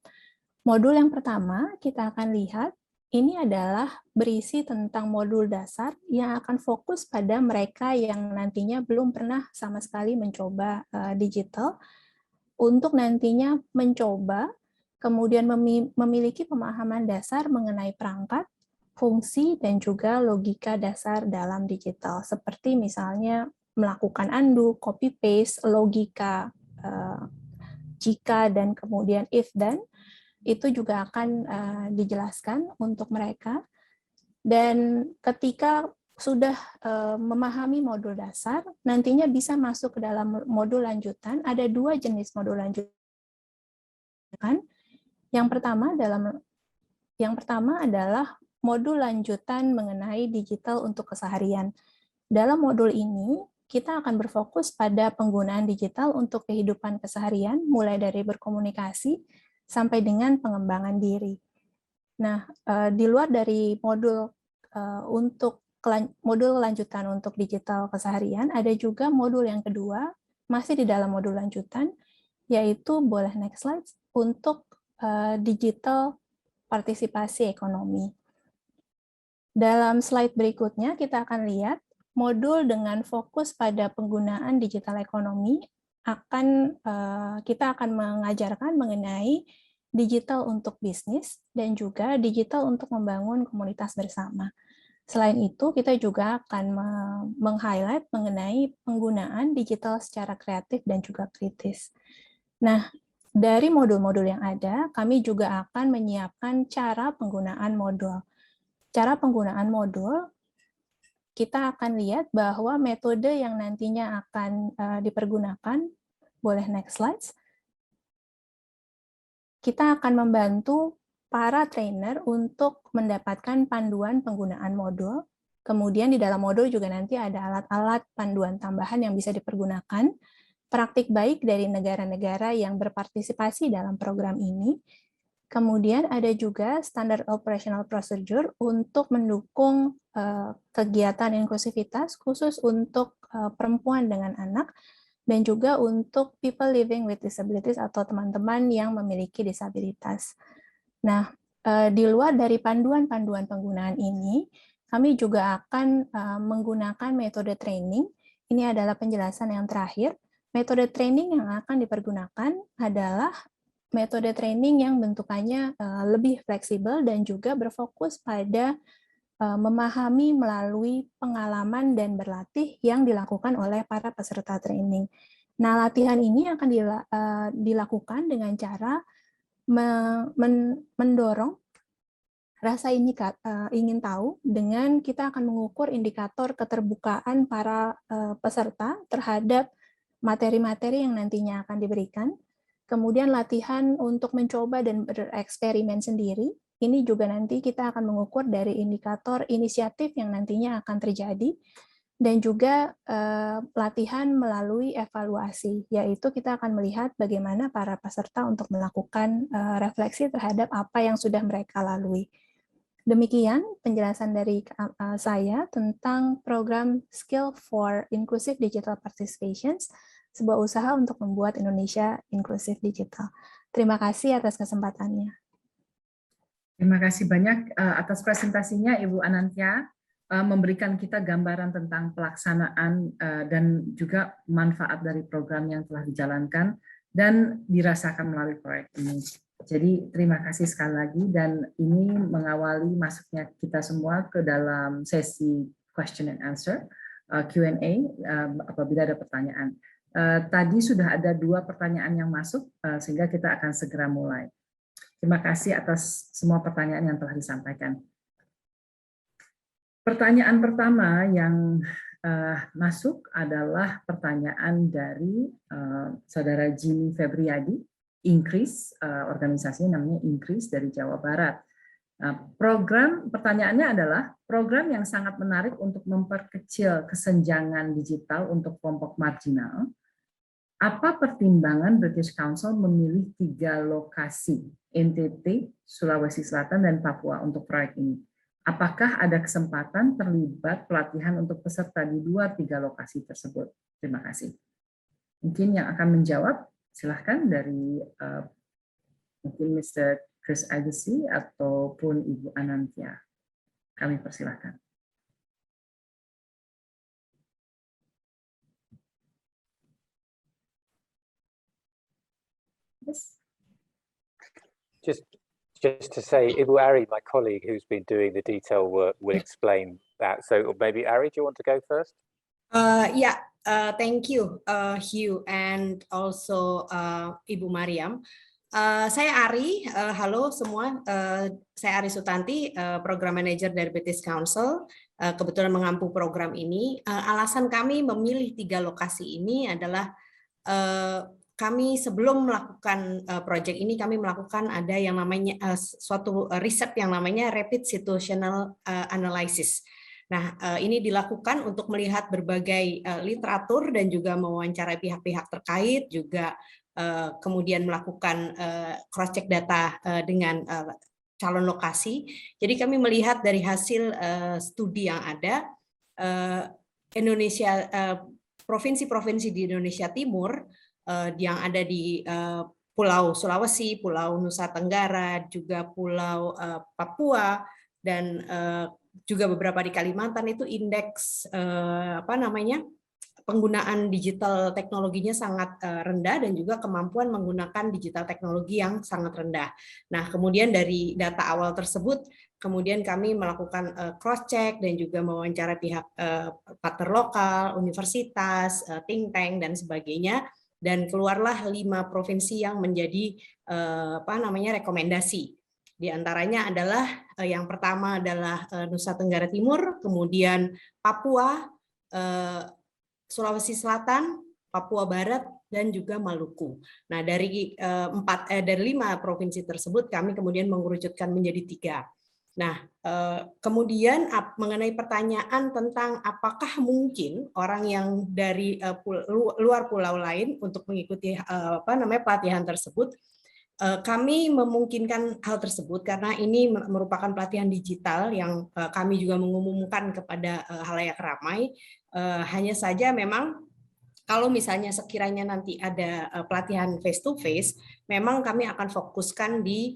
Modul yang pertama kita akan lihat, ini adalah berisi tentang modul dasar yang akan fokus pada mereka yang nantinya belum pernah sama sekali mencoba digital, untuk nantinya mencoba, kemudian memiliki pemahaman dasar mengenai perangkat, fungsi, dan juga logika dasar dalam digital, seperti misalnya melakukan undo, copy paste, logika jika, dan kemudian if dan, itu juga akan dijelaskan untuk mereka. Dan ketika sudah memahami modul dasar, nantinya bisa masuk ke dalam modul lanjutan. Ada 2 jenis modul lanjutan. Yang pertama adalah modul lanjutan mengenai digital untuk keseharian. Dalam modul ini, kita akan berfokus pada penggunaan digital untuk kehidupan keseharian, mulai dari berkomunikasi sampai dengan pengembangan diri. Nah, di luar dari modul modul lanjutan untuk digital keseharian, ada juga modul yang kedua, masih di dalam modul lanjutan, yaitu, boleh next slide, untuk digital partisipasi ekonomi. Dalam slide berikutnya, kita akan lihat modul dengan fokus pada penggunaan digital ekonomi. Kita akan mengajarkan mengenai digital untuk bisnis dan juga digital untuk membangun komunitas bersama. Selain itu, kita juga akan meng-highlight mengenai penggunaan digital secara kreatif dan juga kritis. Nah, dari modul-modul yang ada, kami juga akan menyiapkan cara penggunaan modul. Cara penggunaan modul, kita akan lihat bahwa metode yang nantinya akan dipergunakan, boleh next slide. Kita akan membantu para trainer untuk mendapatkan panduan penggunaan modul. Kemudian di dalam modul juga nanti ada alat-alat panduan tambahan yang bisa dipergunakan, praktik baik dari negara-negara yang berpartisipasi dalam program ini. Kemudian ada juga standard operational procedure untuk mendukung kegiatan inklusivitas khusus untuk perempuan dengan anak, dan juga untuk people living with disabilities atau teman-teman yang memiliki disabilitas. Nah, di luar dari panduan-panduan penggunaan ini, kami juga akan menggunakan metode training. Ini adalah penjelasan yang terakhir. Metode training yang akan dipergunakan adalah metode training yang bentukannya lebih fleksibel dan juga berfokus pada memahami melalui pengalaman dan berlatih yang dilakukan oleh para peserta training. Nah, latihan ini akan dilakukan dengan cara mendorong rasa ingin tahu dengan kita akan mengukur indikator keterbukaan para peserta terhadap materi-materi yang nantinya akan diberikan. Kemudian latihan untuk mencoba dan bereksperimen sendiri. Ini juga nanti kita akan mengukur dari indikator inisiatif yang nantinya akan terjadi. Dan juga latihan melalui evaluasi, yaitu kita akan melihat bagaimana para peserta untuk melakukan refleksi terhadap apa yang sudah mereka lalui. Demikian penjelasan dari saya tentang program Skill for Inclusive Digital Participation, sebuah usaha untuk membuat Indonesia inklusif digital. Terima kasih atas kesempatannya. Terima kasih banyak atas presentasinya Ibu Anantya, memberikan kita gambaran tentang pelaksanaan dan juga manfaat dari program yang telah dijalankan dan dirasakan melalui proyek ini. Jadi terima kasih sekali lagi, dan ini mengawali masuknya kita semua ke dalam sesi question and answer, Q&A, apabila ada pertanyaan. Tadi sudah ada 2 pertanyaan yang masuk, sehingga kita akan segera mulai. Terima kasih atas semua pertanyaan yang telah disampaikan. Pertanyaan pertama yang masuk adalah pertanyaan dari Saudara Jimmy Febriadi, Increase, organisasinya namanya Increase dari Jawa Barat. Pertanyaannya adalah, program yang sangat menarik untuk memperkecil kesenjangan digital untuk kelompok marginal. Apa pertimbangan British Council memilih 3 lokasi, NTT, Sulawesi Selatan, dan Papua untuk proyek ini? Apakah ada kesempatan terlibat pelatihan untuk peserta di 2-3 lokasi tersebut? Terima kasih. Mungkin yang akan menjawab, silahkan dari mungkin Mr. Chris Agassi ataupun Ibu Anantya. Kami persilahkan. Yes. Just to say, Ibu Ari, my colleague who's been doing the detail work, will explain that. So maybe Ari, do you want to go first? Thank you, Hugh, and also Ibu Mariam. Saya Ari, halo semua. Saya Ari Sutanti, Program Manager dari British Council. Kebetulan mengampu program ini. Alasan kami memilih 3 lokasi ini adalah kami sebelum melakukan proyek ini, kami melakukan ada yang namanya suatu riset yang namanya Rapid Situational Analysis. Nah, ini dilakukan untuk melihat berbagai literatur dan juga mewawancarai pihak-pihak terkait, juga kemudian melakukan cross-check data dengan calon lokasi. Jadi kami melihat dari hasil studi yang ada, provinsi-provinsi di Indonesia Timur yang ada di Pulau Sulawesi, Pulau Nusa Tenggara, juga Pulau Papua, dan juga beberapa di Kalimantan, itu indeks penggunaan digital teknologinya sangat rendah, dan juga kemampuan menggunakan digital teknologi yang sangat rendah. Nah, kemudian dari data awal tersebut, kemudian kami melakukan cross-check dan juga mewawancarai pihak partner lokal, universitas, think tank, dan sebagainya. Dan keluarlah 5 provinsi yang menjadi rekomendasi. Di antaranya adalah yang pertama adalah Nusa Tenggara Timur, kemudian Papua, Sulawesi Selatan, Papua Barat, dan juga Maluku. Nah, dari 5 provinsi tersebut kami kemudian mengerucutkan menjadi 3. Nah, kemudian mengenai pertanyaan tentang apakah mungkin orang yang dari luar pulau lain untuk mengikuti pelatihan tersebut, kami memungkinkan hal tersebut karena ini merupakan pelatihan digital yang kami juga mengumumkan kepada halayak ramai. Hanya saja memang kalau misalnya sekiranya nanti ada pelatihan face to face, memang kami akan fokuskan di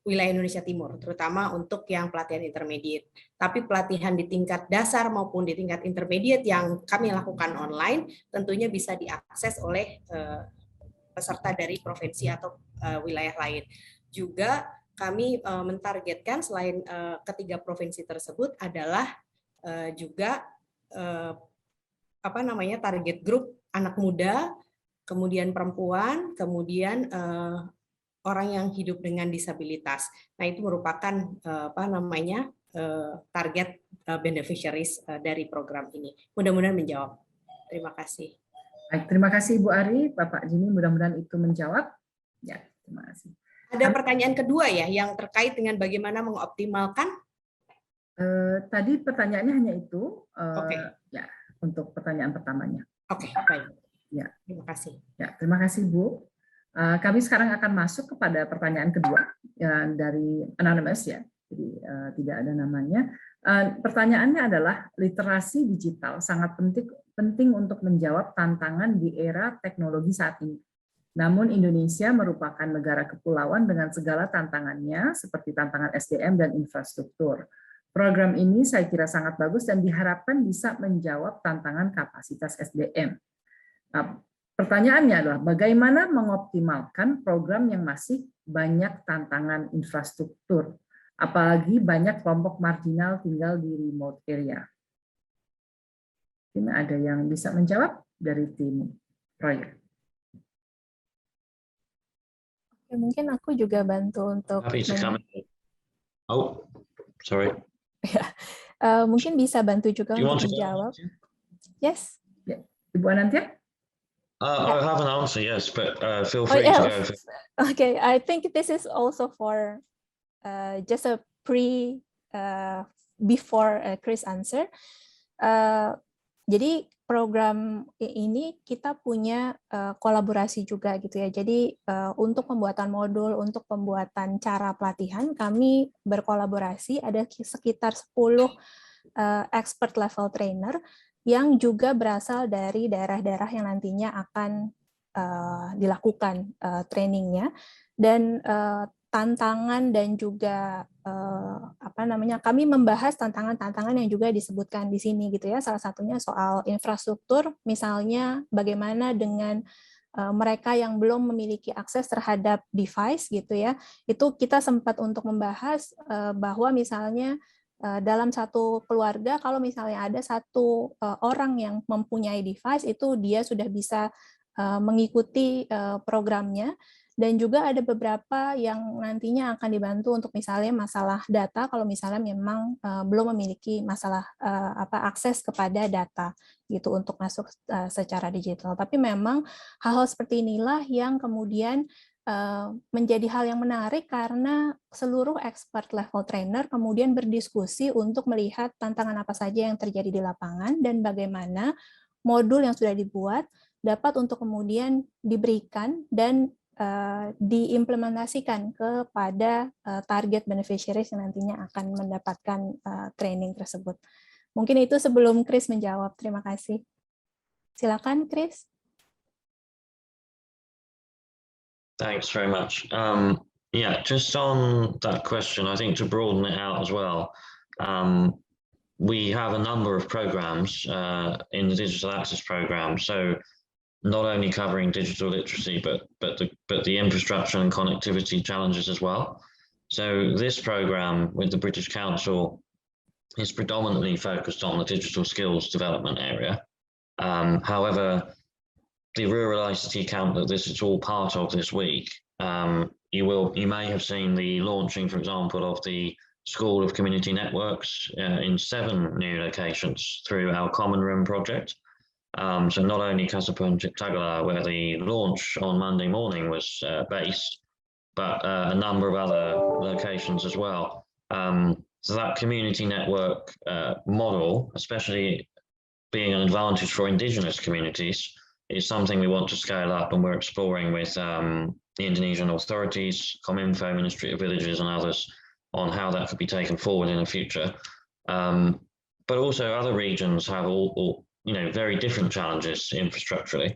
wilayah Indonesia Timur, terutama untuk yang pelatihan intermediate. Tapi pelatihan di tingkat dasar maupun di tingkat intermediate yang kami lakukan online, tentunya bisa diakses oleh peserta dari provinsi atau wilayah lain. Juga kami mentargetkan selain ketiga provinsi tersebut adalah juga target grup anak muda, kemudian perempuan, kemudian orang yang hidup dengan disabilitas. Nah, itu merupakan target beneficiaries dari program ini. Mudah-mudahan menjawab. Terima kasih. Baik, terima kasih Ibu Ari, Bapak Jimmy, mudah-mudahan itu menjawab. Ya, terima kasih. Ada pertanyaan kedua ya, yang terkait dengan bagaimana mengoptimalkan. Tadi pertanyaannya hanya itu. Oke. Ya, untuk pertanyaan pertamanya. Oke, baik. Ya. Terima kasih. Ya, terima kasih Bu. Kami sekarang akan masuk kepada pertanyaan kedua dari anonymous ya, jadi tidak ada namanya. Pertanyaannya adalah literasi digital sangat penting untuk menjawab tantangan di era teknologi saat ini. Namun Indonesia merupakan negara kepulauan dengan segala tantangannya seperti tantangan SDM dan infrastruktur. Program ini saya kira sangat bagus dan diharapkan bisa menjawab tantangan kapasitas SDM. Nah, pertanyaannya adalah bagaimana mengoptimalkan program yang masih banyak tantangan infrastruktur, apalagi banyak kelompok marginal tinggal di remote area. Ini ada yang bisa menjawab dari tim proyek. Oke, mungkin aku juga bantu untuk mungkin bisa bantu juga untuk menjawab. Yes. Ibu Anantia? I have an answer, yes, but feel free to go. Okay, I think this is also for just a before Chris answer. Jadi program ini kita punya kolaborasi juga gitu ya. Jadi untuk pembuatan modul, untuk pembuatan cara pelatihan, kami berkolaborasi ada sekitar 10 expert level trainer yang juga berasal dari daerah-daerah yang nantinya akan dilakukan trainingnya, dan tantangan dan juga kami membahas tantangan-tantangan yang juga disebutkan di sini gitu ya. Salah satunya soal infrastruktur, misalnya bagaimana dengan mereka yang belum memiliki akses terhadap device gitu ya. Itu kita sempat untuk membahas bahwa misalnya dalam satu keluarga, kalau misalnya ada satu orang yang mempunyai device, itu dia sudah bisa mengikuti programnya. Dan juga ada beberapa yang nantinya akan dibantu untuk misalnya masalah data, kalau misalnya memang belum memiliki masalah akses kepada data gitu untuk masuk secara digital. Tapi memang hal-hal seperti inilah yang kemudian menjadi hal yang menarik karena seluruh expert level trainer kemudian berdiskusi untuk melihat tantangan apa saja yang terjadi di lapangan dan bagaimana modul yang sudah dibuat dapat untuk kemudian diberikan dan diimplementasikan kepada target beneficiaries yang nantinya akan mendapatkan training tersebut. Mungkin itu sebelum Chris menjawab. Terima kasih. Silakan, Chris. Thanks very much. Yeah, just on that question, I think to broaden it out as well, we have a number of programs in the Digital Access Program. So not only covering digital literacy, but the infrastructure and connectivity challenges as well. So this program with the British Council is predominantly focused on the digital skills development area. However, the rural ICT camp that this is all part of this week, you may have seen the launching, for example, of the School of Community Networks in 7 new locations through our Common Room project. So not only Kasapun Tagala, where the launch on Monday morning was based, but a number of other locations as well. So that community network model, especially being an advantage for Indigenous communities, is something we want to scale up, and we're exploring with the Indonesian authorities, Kominfo, Ministry of Villages and others on how that could be taken forward in the future. But also other regions have all very different challenges infrastructurally.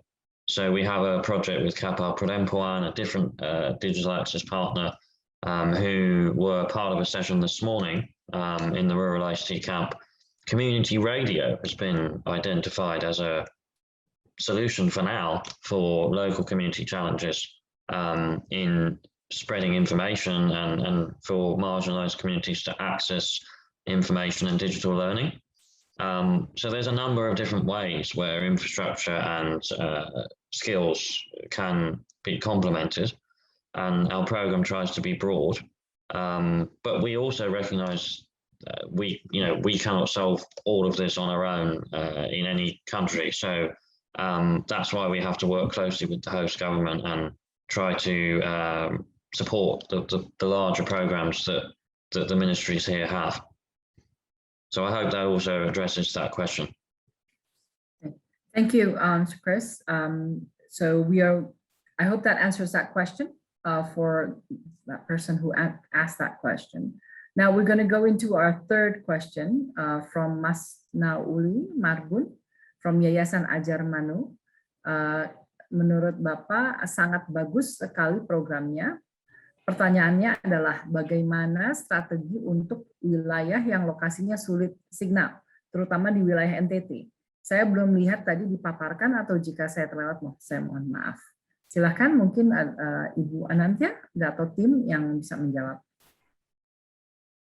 So we have a project with Kapal Perempuan, a different digital access partner, who were part of a session this morning in the rural ICT camp. Community radio has been identified as a solution for now for local community challenges in spreading information and for marginalized communities to access information and digital learning. So there's a number of different ways where infrastructure and skills can be complemented. and our program tries to be broad. But we also recognise we cannot solve all of this on our own in any country. So that's why we have to work closely with the host government and try to support the larger programs that the ministries here have. So I hope that also addresses that question. Thank you, Chris. I hope that answers that question for that person who asked that question. Now we're going to go into our third question from Mas Nauli Marbun from Yayasan Ajar Manu. Menurut Bapak sangat bagus sekali programnya. Pertanyaannya adalah bagaimana strategi untuk wilayah yang lokasinya sulit signal, terutama di wilayah NTT. Saya belum lihat tadi dipaparkan atau jika saya terlewat, saya mohon maaf. Silakan mungkin Ibu Anantya atau tim yang bisa menjawab.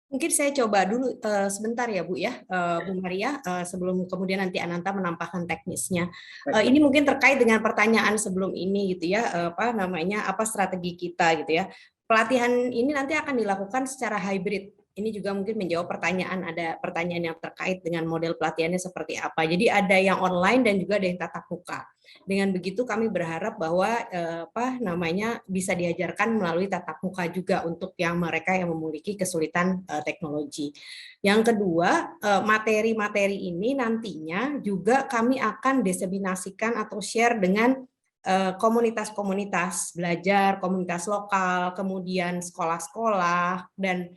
Mungkin saya coba dulu sebentar ya Bu ya, Bu Maria, sebelum kemudian nanti Ananta menampakkan teknisnya. Ini mungkin terkait dengan pertanyaan sebelum ini gitu ya, apa strategi kita gitu ya. Pelatihan ini nanti akan dilakukan secara hybrid. Ini juga mungkin menjawab pertanyaan, ada pertanyaan yang terkait dengan model pelatihannya seperti apa. Jadi ada yang online dan juga ada yang tatap muka. Dengan begitu kami berharap bahwa bisa diajarkan melalui tatap muka juga untuk mereka yang memiliki kesulitan teknologi. Yang kedua, materi-materi ini nantinya juga kami akan diseminasikan atau share dengan komunitas-komunitas belajar, komunitas lokal, kemudian sekolah-sekolah dan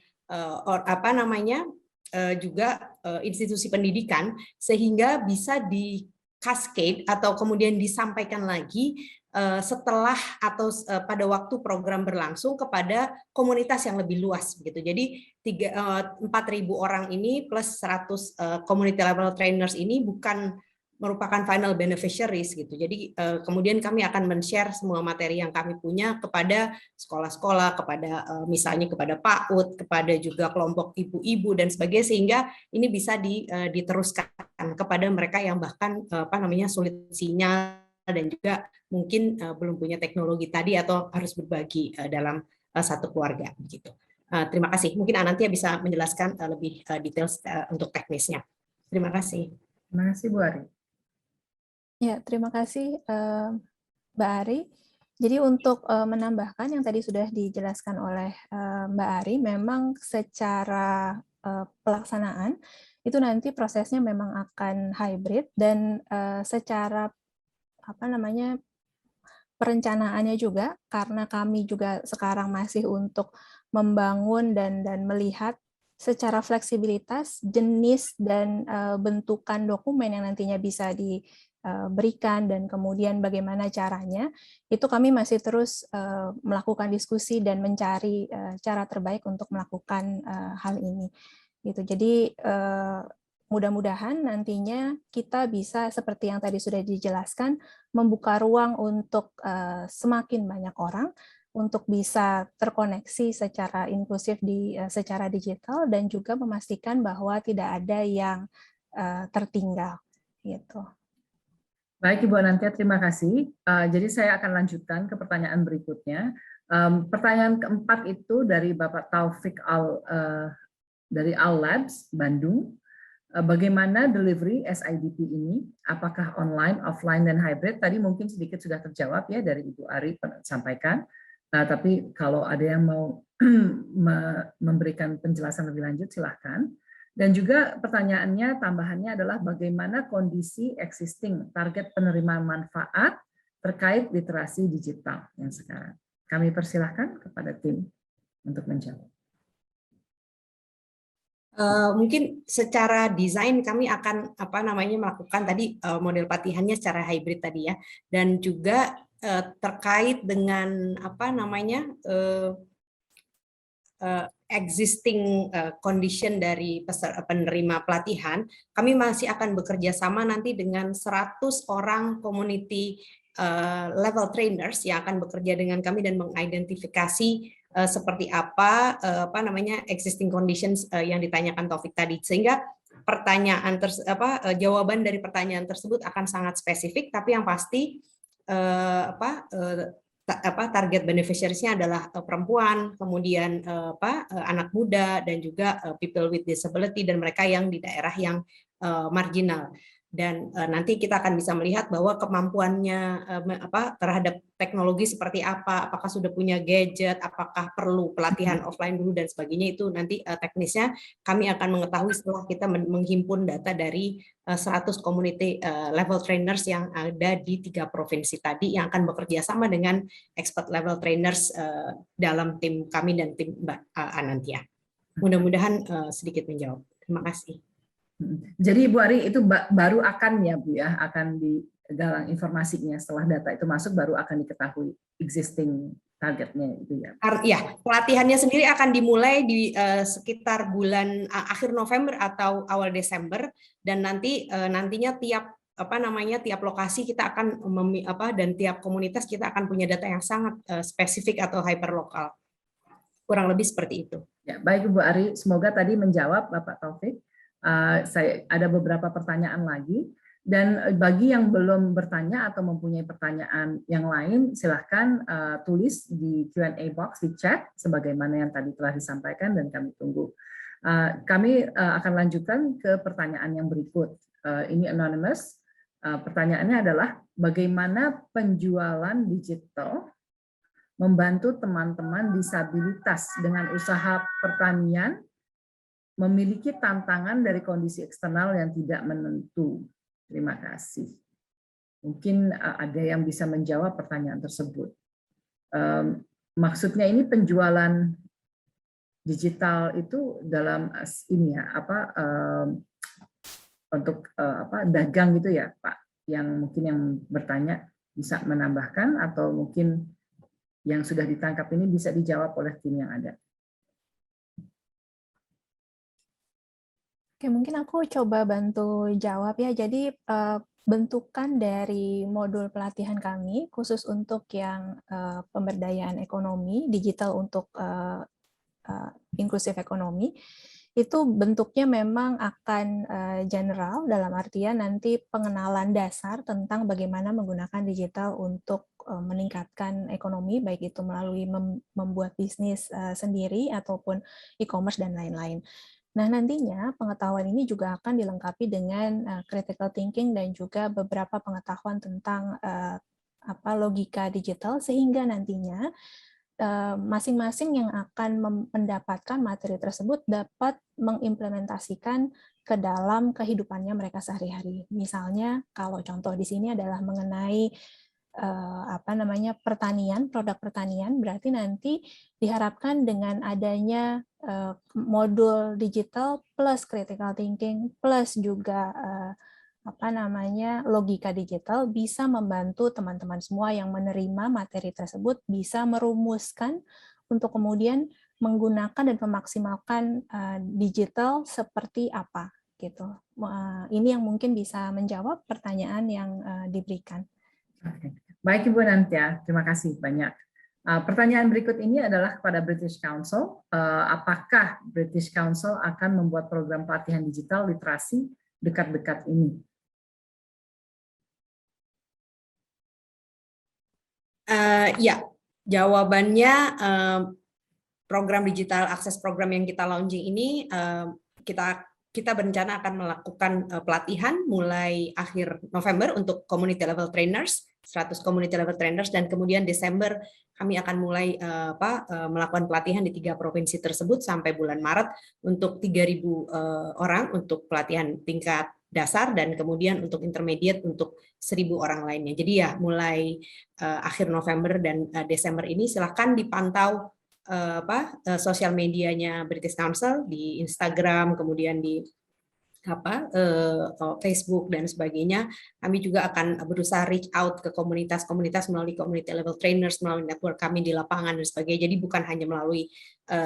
juga institusi pendidikan, sehingga bisa di cascade atau kemudian disampaikan lagi setelah atau pada waktu program berlangsung kepada komunitas yang lebih luas begitu. Jadi 4.000 orang ini plus 100 community level trainers ini bukan merupakan final beneficiaries gitu. Jadi kemudian kami akan men-share semua materi yang kami punya kepada sekolah-sekolah, kepada misalnya kepada PAUD, kepada juga kelompok ibu-ibu dan sebagainya, sehingga ini bisa diteruskan kepada mereka yang bahkan sulit sinyal dan juga mungkin belum punya teknologi tadi atau harus berbagi dalam satu keluarga begitu. Terima kasih. Mungkin Anantya bisa menjelaskan lebih detail untuk teknisnya. Terima kasih. Terima kasih Bu Ari. Ya, terima kasih Mbak Ari. Jadi untuk menambahkan yang tadi sudah dijelaskan oleh Mbak Ari, memang secara pelaksanaan itu nanti prosesnya memang akan hybrid dan secara perencanaannya juga, karena kami juga sekarang masih untuk membangun dan melihat secara fleksibilitas jenis dan bentukan dokumen yang nantinya bisa diberikan dan kemudian bagaimana caranya, itu kami masih terus melakukan diskusi dan mencari cara terbaik untuk melakukan hal ini. Gitu. Jadi mudah-mudahan nantinya kita bisa seperti yang tadi sudah dijelaskan membuka ruang untuk semakin banyak orang untuk bisa terkoneksi secara inklusif secara digital dan juga memastikan bahwa tidak ada yang tertinggal gitu. Baik Ibu Anantya, terima kasih. Jadi saya akan lanjutkan ke pertanyaan berikutnya. Pertanyaan keempat itu dari Bapak Taufik dari Al Labs Bandung. Bagaimana delivery SIDP ini? Apakah online, offline, dan hybrid? Tadi mungkin sedikit sudah terjawab ya dari Ibu Ari sampaikan. Tapi kalau ada yang mau memberikan penjelasan lebih lanjut, silahkan. Dan juga pertanyaannya, tambahannya adalah bagaimana kondisi existing target penerimaan manfaat terkait literasi digital yang sekarang. Kami persilahkan kepada tim untuk menjawab. Mungkin secara desain kami akan melakukan tadi model pelatihannya secara hybrid tadi ya, dan juga terkait dengan existing condition dari penerima pelatihan, kami masih akan bekerja sama nanti dengan 100 orang community level trainers yang akan bekerja dengan kami dan mengidentifikasi seperti apa existing conditions yang ditanyakan Taufik tadi, sehingga jawaban dari pertanyaan tersebut akan sangat spesifik, tapi yang pasti target beneficiaries-nya adalah perempuan, kemudian anak muda, dan juga people with disability, dan mereka yang di daerah yang marginal. Dan nanti kita akan bisa melihat bahwa kemampuannya terhadap teknologi seperti apa, apakah sudah punya gadget, apakah perlu pelatihan offline dulu dan sebagainya, itu nanti teknisnya kami akan mengetahui setelah kita menghimpun data dari 100 community level trainers yang ada di 3 provinsi tadi, yang akan bekerja sama dengan expert level trainers dalam tim kami dan tim Mbak Anantia. Mudah-mudahan sedikit menjawab. Terima kasih. Jadi Bu Ari, itu baru akan ya Bu ya, akan digalang informasinya setelah data itu masuk, baru akan diketahui existing targetnya itu ya. Ya, pelatihannya sendiri akan dimulai di sekitar bulan akhir November atau awal Desember, dan nantinya tiap lokasi kita akan dan tiap komunitas kita akan punya data yang sangat spesifik atau hyperlokal. Kurang lebih seperti itu. Ya, baik Bu Ari, semoga tadi menjawab Bapak Taufik. Saya ada beberapa pertanyaan lagi, dan bagi yang belum bertanya atau mempunyai pertanyaan yang lain, silahkan tulis di Q&A box di chat sebagaimana yang tadi telah disampaikan, dan kami tunggu. Kami akan lanjutkan ke pertanyaan yang berikut. Ini anonymous. Pertanyaannya adalah bagaimana penjualan digital membantu teman-teman disabilitas dengan usaha pertanian memiliki tantangan dari kondisi eksternal yang tidak menentu. Terima kasih. Mungkin ada yang bisa menjawab pertanyaan tersebut. Maksudnya ini penjualan digital itu dalam ini ya, untuk dagang gitu ya, Pak? Yang mungkin yang bertanya bisa menambahkan, atau mungkin yang sudah ditangkap ini bisa dijawab oleh tim yang ada. Oke, mungkin aku coba bantu jawab ya. Jadi bentukan dari modul pelatihan kami khusus untuk yang pemberdayaan ekonomi digital untuk inklusif ekonomi, itu bentuknya memang akan general, dalam artian nanti pengenalan dasar tentang bagaimana menggunakan digital untuk meningkatkan ekonomi, baik itu melalui membuat bisnis sendiri ataupun e-commerce dan lain-lain. Nah, nantinya pengetahuan ini juga akan dilengkapi dengan critical thinking dan juga beberapa pengetahuan tentang logika digital, sehingga nantinya masing-masing yang akan mendapatkan materi tersebut dapat mengimplementasikan ke dalam kehidupannya mereka sehari-hari. Misalnya, kalau contoh di sini adalah mengenai pertanian, produk pertanian, berarti nanti diharapkan dengan adanya modul digital plus critical thinking plus juga logika digital bisa membantu teman-teman semua yang menerima materi tersebut bisa merumuskan untuk kemudian menggunakan dan memaksimalkan digital seperti apa gitu. Ini yang mungkin bisa menjawab pertanyaan yang diberikan. Baik Ibu Nantia, terima kasih banyak. Pertanyaan berikut ini adalah kepada British Council. Apakah British Council akan membuat program pelatihan digital literasi dekat-dekat ini? Ya, jawabannya program digital akses program yang kita launching ini kita berencana akan melakukan pelatihan mulai akhir November untuk community level trainers, 100 community level trainers, dan kemudian Desember kami akan mulai melakukan pelatihan di 3 provinsi tersebut sampai bulan Maret untuk 3.000 orang untuk pelatihan tingkat dasar, dan kemudian untuk intermediate untuk 1.000 orang lainnya. Jadi ya mulai akhir November dan Desember ini silahkan dipantau sosial medianya British Council di Instagram, kemudian di Facebook dan sebagainya. Kami juga akan berusaha reach out ke komunitas-komunitas melalui community level trainers, melalui network kami di lapangan dan sebagainya. Jadi bukan hanya melalui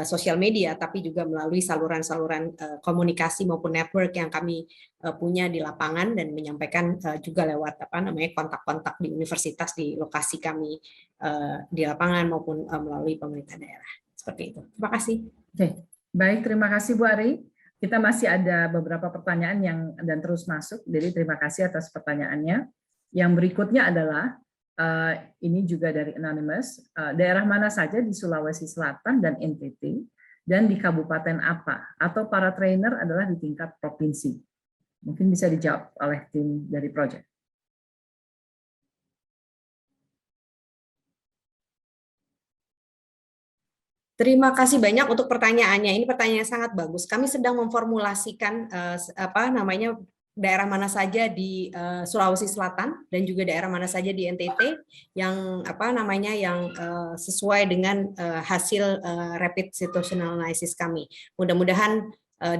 sosial media, tapi juga melalui saluran-saluran komunikasi maupun network yang kami punya di lapangan, dan menyampaikan juga lewat kontak-kontak di universitas di lokasi kami di lapangan maupun melalui pemerintah daerah. Seperti itu. Terima kasih. Oke, baik, terima kasih Bu Ari. Kita masih ada beberapa pertanyaan dan terus masuk, jadi terima kasih atas pertanyaannya. Yang berikutnya adalah Ini juga dari Anonymous. Daerah mana saja di Sulawesi Selatan dan NTT, dan di kabupaten apa? Atau para trainer adalah di tingkat provinsi? Mungkin bisa dijawab oleh tim dari project. Terima kasih banyak untuk pertanyaannya. Ini pertanyaan yang sangat bagus. Kami sedang memformulasikan daerah mana saja di Sulawesi Selatan dan juga daerah mana saja di NTT yang sesuai dengan hasil rapid situational analysis kami. Mudah-mudahan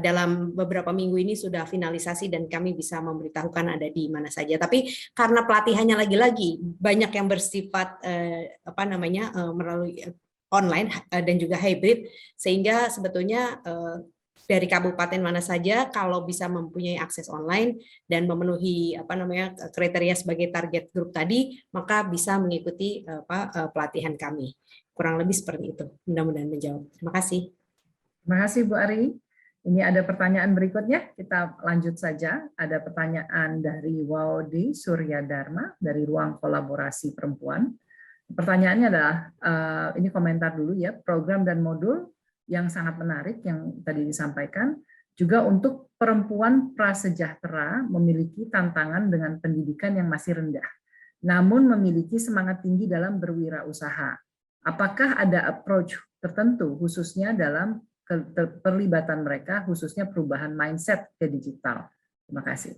dalam beberapa minggu ini sudah finalisasi dan kami bisa memberitahukan ada di mana saja. Tapi karena pelatihannya lagi-lagi banyak yang bersifat melalui online dan juga hybrid, sehingga sebetulnya dari kabupaten mana saja kalau bisa mempunyai akses online dan memenuhi kriteria sebagai target grup tadi, maka bisa mengikuti pelatihan kami. Kurang lebih seperti itu. Mudah-mudahan menjawab. Terima kasih. Terima kasih Bu Ari. Ini ada pertanyaan berikutnya. Kita lanjut saja. Ada pertanyaan dari Waudi Surya Dharma dari Ruang Kolaborasi Perempuan. Pertanyaannya adalah, ini komentar dulu ya, program dan modul yang sangat menarik yang tadi disampaikan, juga untuk perempuan prasejahtera memiliki tantangan dengan pendidikan yang masih rendah, namun memiliki semangat tinggi dalam berwirausaha. Apakah ada approach tertentu khususnya dalam perlibatan mereka, khususnya perubahan mindset ke digital? Terima kasih.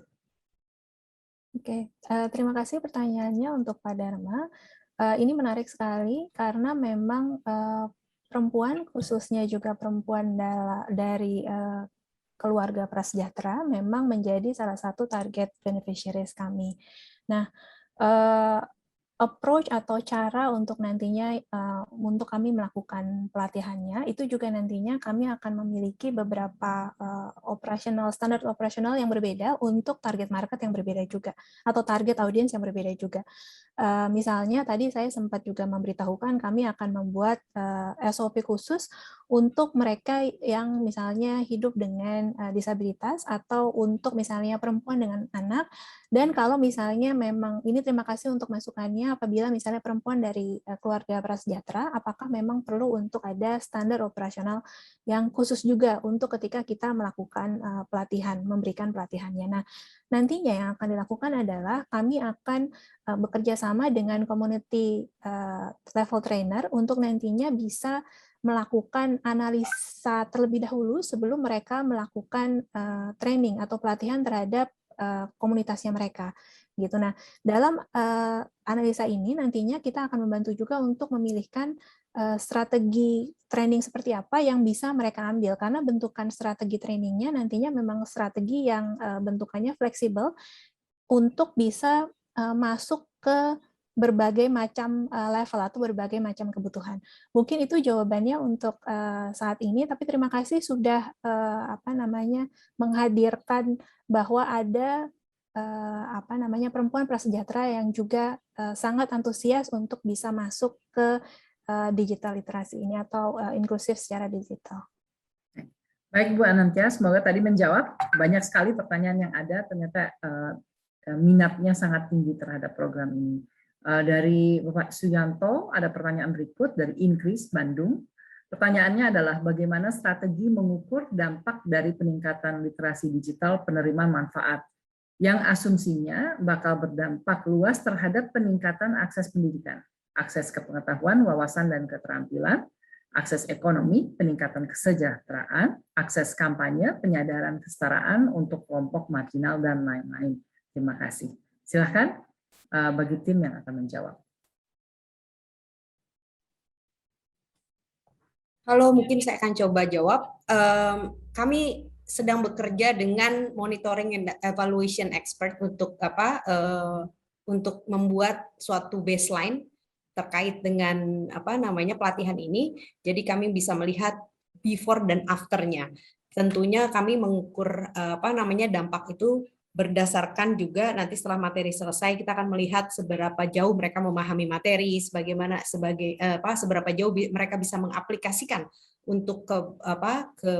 Oke, terima kasih pertanyaannya untuk Pak Dharma. Ini menarik sekali karena memang perempuan, khususnya juga perempuan dari keluarga prasejahtera, memang menjadi salah satu target beneficiaries kami. Nah, approach atau cara untuk nantinya untuk kami melakukan pelatihannya itu juga nantinya kami akan memiliki beberapa standar operasional yang berbeda untuk target market yang berbeda juga atau target audiens yang berbeda juga. Misalnya tadi saya sempat juga memberitahukan kami akan membuat SOP khusus untuk mereka yang misalnya hidup dengan disabilitas atau untuk misalnya perempuan dengan anak. Dan kalau misalnya memang, ini terima kasih untuk masukannya, apabila misalnya perempuan dari keluarga prasejahtera, apakah memang perlu untuk ada standar operasional yang khusus juga untuk ketika kita melakukan pelatihan, memberikan pelatihannya. Nah, nantinya yang akan dilakukan adalah kami akan bekerja sama dengan community level trainer untuk nantinya bisa melakukan analisa terlebih dahulu sebelum mereka melakukan training atau pelatihan terhadap komunitasnya mereka gitu. Nah, dalam analisa ini nantinya kita akan membantu juga untuk memilihkan strategi training seperti apa yang bisa mereka ambil, karena bentukan strategi trainingnya nantinya memang strategi yang bentukannya fleksibel untuk bisa masuk ke berbagai macam level atau berbagai macam kebutuhan. Mungkin itu jawabannya untuk saat ini, tapi terima kasih sudah menghadirkan bahwa ada perempuan prasejahtera yang juga sangat antusias untuk bisa masuk ke digital literasi ini atau inklusif secara digital. Baik Bu Anantya, semoga tadi menjawab banyak sekali pertanyaan yang ada, ternyata minatnya sangat tinggi terhadap program ini. Dari Bapak Suyanto ada pertanyaan berikut dari Increase Bandung. Pertanyaannya adalah bagaimana strategi mengukur dampak dari peningkatan literasi digital penerima manfaat yang asumsinya bakal berdampak luas terhadap peningkatan akses pendidikan, akses ke pengetahuan, wawasan, dan keterampilan, akses ekonomi, peningkatan kesejahteraan, akses kampanye, penyadaran kesetaraan untuk kelompok marginal, dan lain-lain. Terima kasih. Silakan bagi tim yang akan menjawab. Halo, mungkin saya akan coba jawab. Kami sedang bekerja dengan monitoring and evaluation expert untuk membuat suatu baseline terkait dengan pelatihan ini. Jadi kami bisa melihat before dan after-nya. Tentunya kami mengukur dampak itu berdasarkan juga nanti setelah materi selesai kita akan melihat seberapa jauh mereka memahami materi, seberapa jauh mereka bisa mengaplikasikan untuk ke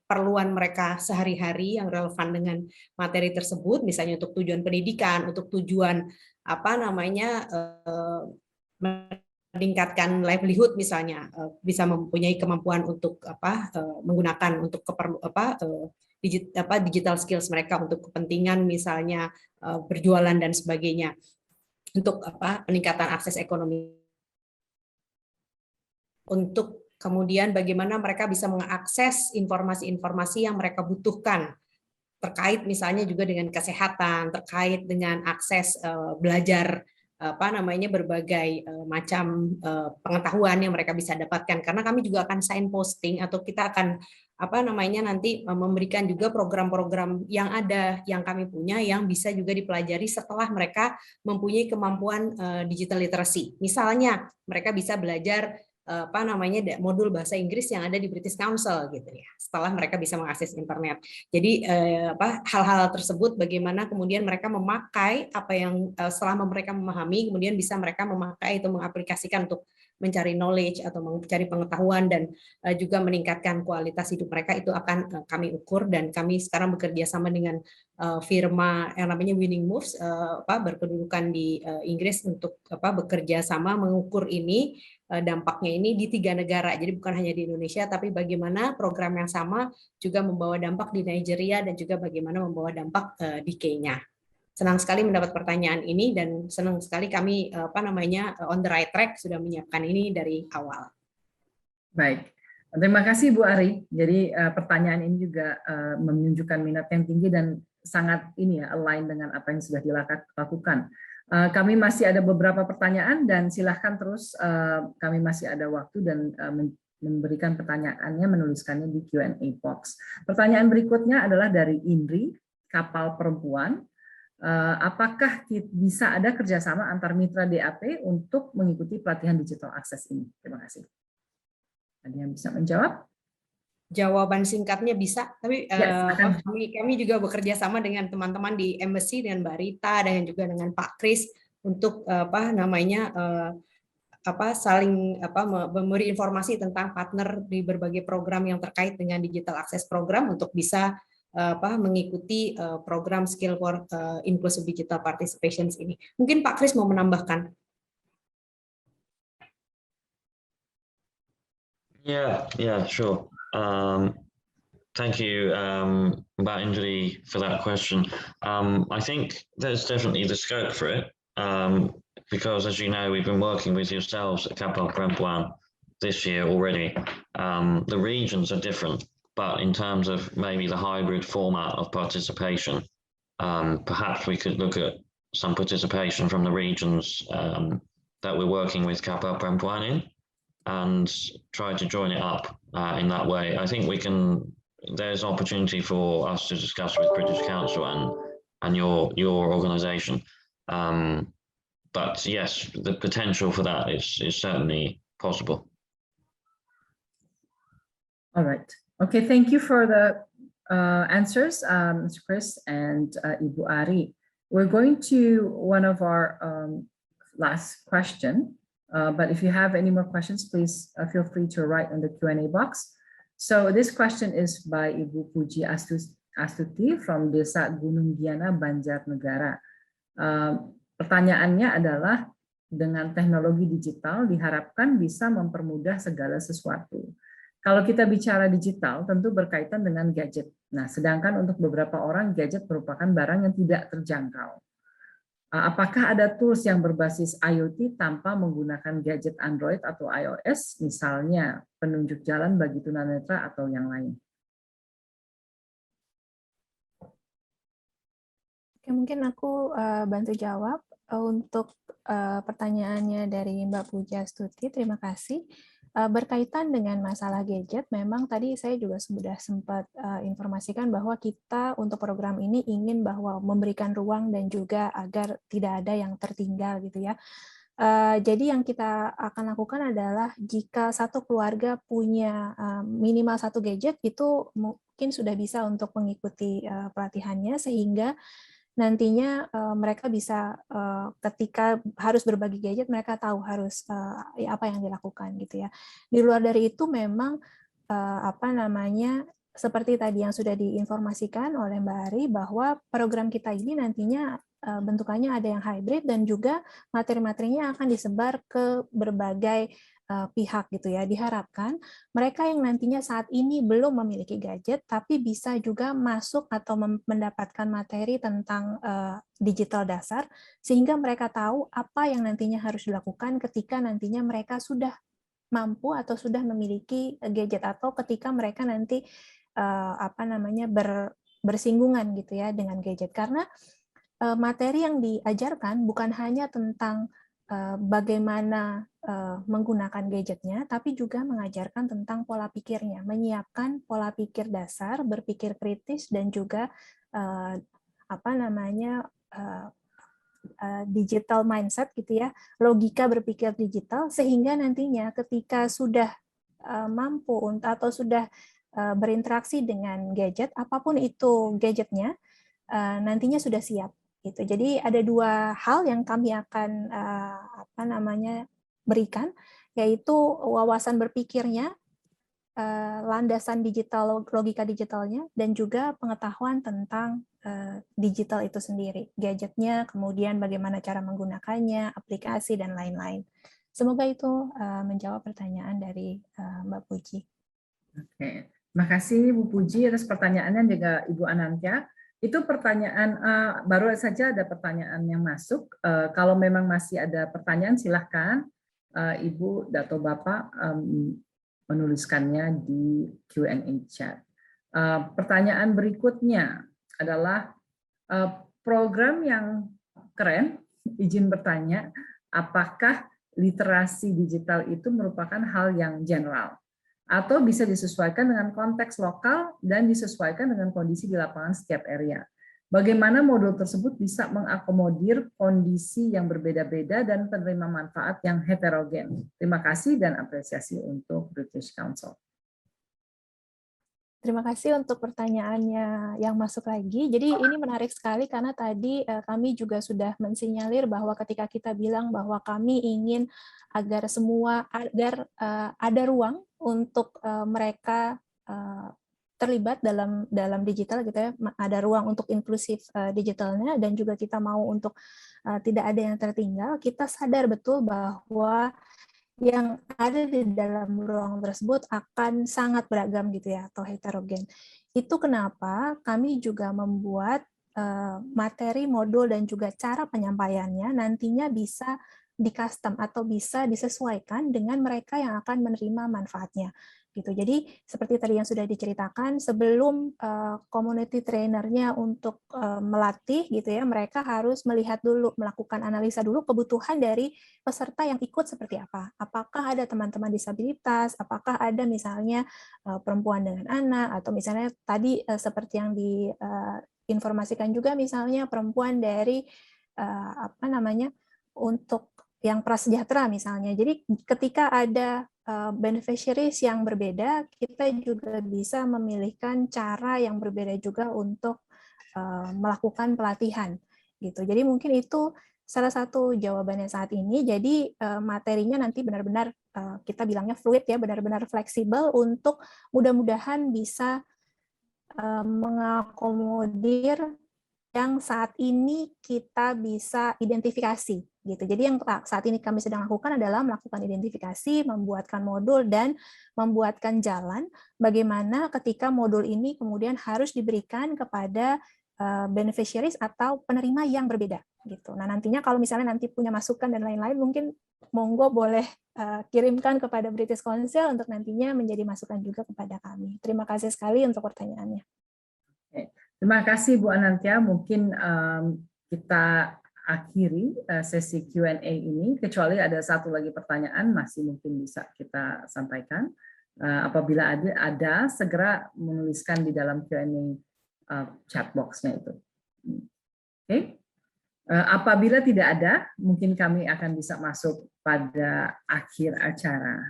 keperluan mereka sehari-hari yang relevan dengan materi tersebut, misalnya untuk tujuan pendidikan, untuk tujuan meningkatkan livelihood misalnya, bisa mempunyai kemampuan untuk menggunakan untuk digital skills mereka untuk kepentingan misalnya berjualan dan sebagainya, untuk peningkatan akses ekonomi, untuk kemudian bagaimana mereka bisa mengakses informasi-informasi yang mereka butuhkan terkait misalnya juga dengan kesehatan, terkait dengan akses belajar berbagai macam pengetahuan yang mereka bisa dapatkan, karena kami juga akan signposting atau kita akan nanti memberikan juga program-program yang ada yang kami punya yang bisa juga dipelajari setelah mereka mempunyai kemampuan digital literacy. Misalnya mereka bisa belajar modul bahasa Inggris yang ada di British Council gitu ya, setelah mereka bisa mengakses internet. Jadi hal-hal tersebut bagaimana kemudian mereka memakai apa yang selama mereka memahami, kemudian bisa mereka memakai atau mengaplikasikan untuk mencari knowledge atau mencari pengetahuan dan juga meningkatkan kualitas hidup mereka, itu akan kami ukur. Dan kami sekarang bekerja sama dengan firma yang namanya Winning Moves, berkedudukan di Inggris, untuk bekerja sama mengukur ini dampaknya ini di 3 negara. Jadi bukan hanya di Indonesia, tapi bagaimana program yang sama juga membawa dampak di Nigeria dan juga bagaimana membawa dampak di Kenya. Senang sekali mendapat pertanyaan ini dan senang sekali kami on the right track sudah menyiapkan ini dari awal. Baik. Terima kasih Bu Ari. Jadi pertanyaan ini juga menunjukkan minat yang tinggi dan sangat align dengan apa yang sudah dilakukan. Kami masih ada beberapa pertanyaan dan silahkan terus, kami masih ada waktu dan memberikan pertanyaannya, menuliskannya di Q&A box. Pertanyaan berikutnya adalah dari Indri, Kapal Perempuan. Apakah bisa ada kerjasama antar mitra DAP untuk mengikuti pelatihan digital access ini? Terima kasih. Ada yang bisa menjawab? Jawaban singkatnya bisa, tapi kami juga bekerja sama dengan teman-teman di Embassy, dengan Mbak Rita dan juga dengan Pak Kris untuk saling memberi informasi tentang partner di berbagai program yang terkait dengan digital access program untuk bisa mengikuti program Skill for Inclusive Digital Participations ini. Mungkin Pak Kris mau menambahkan. Yeah, sure. Thank you, Mbak Indri, for that question. I think there's definitely the scope for it, because as you know, we've been working with yourselves at Kapal Perempuan this year already. The regions are different, but in terms of maybe the hybrid format of participation, perhaps we could look at some participation from the regions that we're working with Kapal Perempuan in, and try to join it up in that way. I think there's opportunity for us to discuss with British Council and your organisation. But yes, the potential for that is certainly possible. All right. Okay, thank you for the answers, Mr. Chris and Ibu Ari. We're going to one of our last question. But if you have any more questions, please feel free to write in the Q&A box. So this question is by Ibu Puji Astuti from Desa Gunung Giana, Banjarnegara. Pertanyaannya adalah, dengan teknologi digital diharapkan bisa mempermudah segala sesuatu. Kalau kita bicara digital, tentu berkaitan dengan gadget. Nah, sedangkan untuk beberapa orang, gadget merupakan barang yang tidak terjangkau. Apakah ada tools yang berbasis IoT tanpa menggunakan gadget Android atau iOS, misalnya penunjuk jalan bagi tunanetra atau yang lain? Oke, mungkin aku bantu jawab untuk pertanyaannya dari Mbak Puji Astuti. Terima kasih. Berkaitan dengan masalah gadget, memang tadi saya juga sudah sempat informasikan bahwa kita untuk program ini ingin bahwa memberikan ruang dan juga agar tidak ada yang tertinggal gitu ya. Jadi yang kita akan lakukan adalah jika satu keluarga punya minimal satu gadget, itu mungkin sudah bisa untuk mengikuti pelatihannya, sehingga nantinya mereka bisa ketika harus berbagi gadget, mereka tahu harus apa yang dilakukan gitu ya. Di luar dari itu memang seperti tadi yang sudah diinformasikan oleh Mbak Ari, bahwa program kita ini nantinya bentukannya ada yang hybrid dan juga materi-materinya akan disebar ke berbagai pihak gitu ya. Diharapkan mereka yang nantinya saat ini belum memiliki gadget tapi bisa juga masuk atau mendapatkan materi tentang digital dasar sehingga mereka tahu apa yang nantinya harus dilakukan ketika nantinya mereka sudah mampu atau sudah memiliki gadget atau ketika mereka nanti bersinggungan gitu ya dengan gadget, karena materi yang diajarkan bukan hanya tentang bagaimana menggunakan gadgetnya, tapi juga mengajarkan tentang pola pikirnya, menyiapkan pola pikir dasar, berpikir kritis dan juga digital mindset gitu ya, logika berpikir digital, sehingga nantinya ketika sudah mampu atau sudah berinteraksi dengan gadget, apapun itu gadgetnya, nantinya sudah siap. Gitu. Jadi ada dua hal yang kami akan berikan, yaitu wawasan berpikirnya, landasan digital, logika digitalnya, dan juga pengetahuan tentang digital itu sendiri, gadgetnya, kemudian bagaimana cara menggunakannya, aplikasi, dan lain-lain. Semoga itu menjawab pertanyaan dari Mbak Puji. Oke, terima kasih Bu Puji atas pertanyaannya juga Ibu Anantya. Itu pertanyaan, baru saja ada pertanyaan yang masuk. Kalau memang masih ada pertanyaan, silahkan Ibu atau Bapak menuliskannya di Q&A chat. Pertanyaan berikutnya adalah program yang keren, izin bertanya, apakah literasi digital itu merupakan hal yang general? Atau bisa disesuaikan dengan konteks lokal dan disesuaikan dengan kondisi di lapangan setiap area. Bagaimana modul tersebut bisa mengakomodir kondisi yang berbeda-beda dan penerima manfaat yang heterogen. Terima kasih dan apresiasi untuk British Council. Terima kasih untuk pertanyaannya yang masuk lagi. Jadi ini menarik sekali karena tadi kami juga sudah mensinyalir bahwa ketika kita bilang bahwa kami ingin agar ada ruang untuk mereka terlibat dalam digital gitu ya, ada ruang untuk inklusif digitalnya dan juga kita mau untuk tidak ada yang tertinggal. Kita sadar betul bahwa yang ada di dalam ruang tersebut akan sangat beragam gitu ya, atau heterogen. Itu kenapa kami juga membuat materi, modul, dan juga cara penyampaiannya nantinya bisa di-custom atau bisa disesuaikan dengan mereka yang akan menerima manfaatnya. Gitu. Jadi seperti tadi yang sudah diceritakan, sebelum community trainernya untuk melatih gitu ya, mereka harus melihat dulu, melakukan analisa dulu kebutuhan dari peserta yang ikut seperti apa. Apakah ada teman-teman disabilitas, apakah ada misalnya perempuan dengan anak, atau misalnya tadi seperti yang diinformasikan juga misalnya perempuan dari untuk yang prasejahtera misalnya. Jadi ketika ada beneficiaries yang berbeda, kita juga bisa memilihkan cara yang berbeda juga untuk melakukan pelatihan gitu. Jadi mungkin itu salah satu jawabannya saat ini. Jadi materinya nanti benar-benar kita bilangnya fluid ya, benar-benar fleksibel untuk mudah-mudahan bisa mengakomodir yang saat ini kita bisa identifikasi gitu. Jadi yang saat ini kami sedang lakukan adalah melakukan identifikasi, membuatkan modul dan membuatkan jalan bagaimana ketika modul ini kemudian harus diberikan kepada beneficiaries atau penerima yang berbeda gitu. Nah, nantinya kalau misalnya nanti punya masukan dan lain-lain mungkin monggo boleh kirimkan kepada British Council untuk nantinya menjadi masukan juga kepada kami. Terima kasih sekali untuk pertanyaannya. Terima kasih Bu Anantya. Mungkin kita akhiri sesi Q&A ini, kecuali ada satu lagi pertanyaan masih mungkin bisa kita sampaikan. Apabila ada segera menuliskan di dalam Q&A chat box-nya itu. Oke. Apabila tidak ada, mungkin kami akan bisa masuk pada akhir acara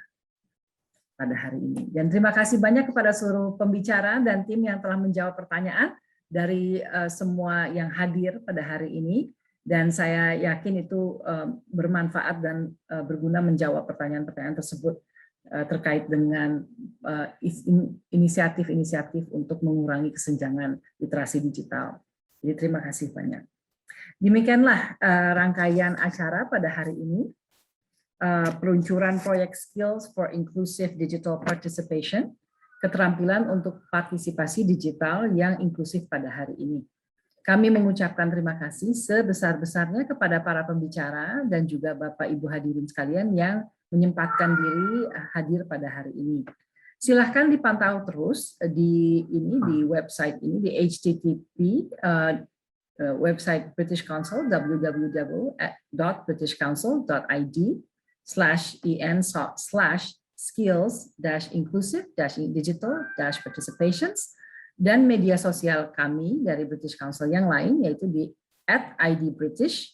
pada hari ini. Dan terima kasih banyak kepada seluruh pembicara dan tim yang telah menjawab pertanyaan dari semua yang hadir pada hari ini, dan saya yakin itu bermanfaat dan berguna menjawab pertanyaan-pertanyaan tersebut. terkait dengan inisiatif-inisiatif untuk mengurangi kesenjangan literasi digital. Jadi terima kasih banyak. Demikianlah rangkaian acara pada hari ini. Peluncuran proyek Skills for Inclusive Digital Participation, keterampilan untuk partisipasi digital yang inklusif pada hari ini. Kami mengucapkan terima kasih sebesar-besarnya kepada para pembicara dan juga Bapak Ibu hadirin sekalian yang menyempatkan diri hadir pada hari ini. Silahkan dipantau terus di website ini, di http website British Council, www.britishcouncil.id/en/skills-inclusive-digital-participations, dan media sosial kami dari British Council yang lain yaitu di @idbritish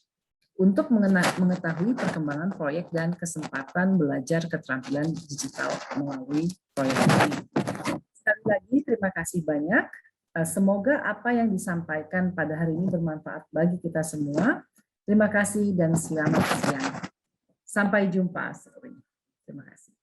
untuk mengetahui perkembangan proyek dan kesempatan belajar keterampilan digital melalui proyek ini. Sekali lagi terima kasih banyak. Semoga apa yang disampaikan pada hari ini bermanfaat bagi kita semua. Terima kasih dan selamat siang. Sampai jumpa. Terima kasih.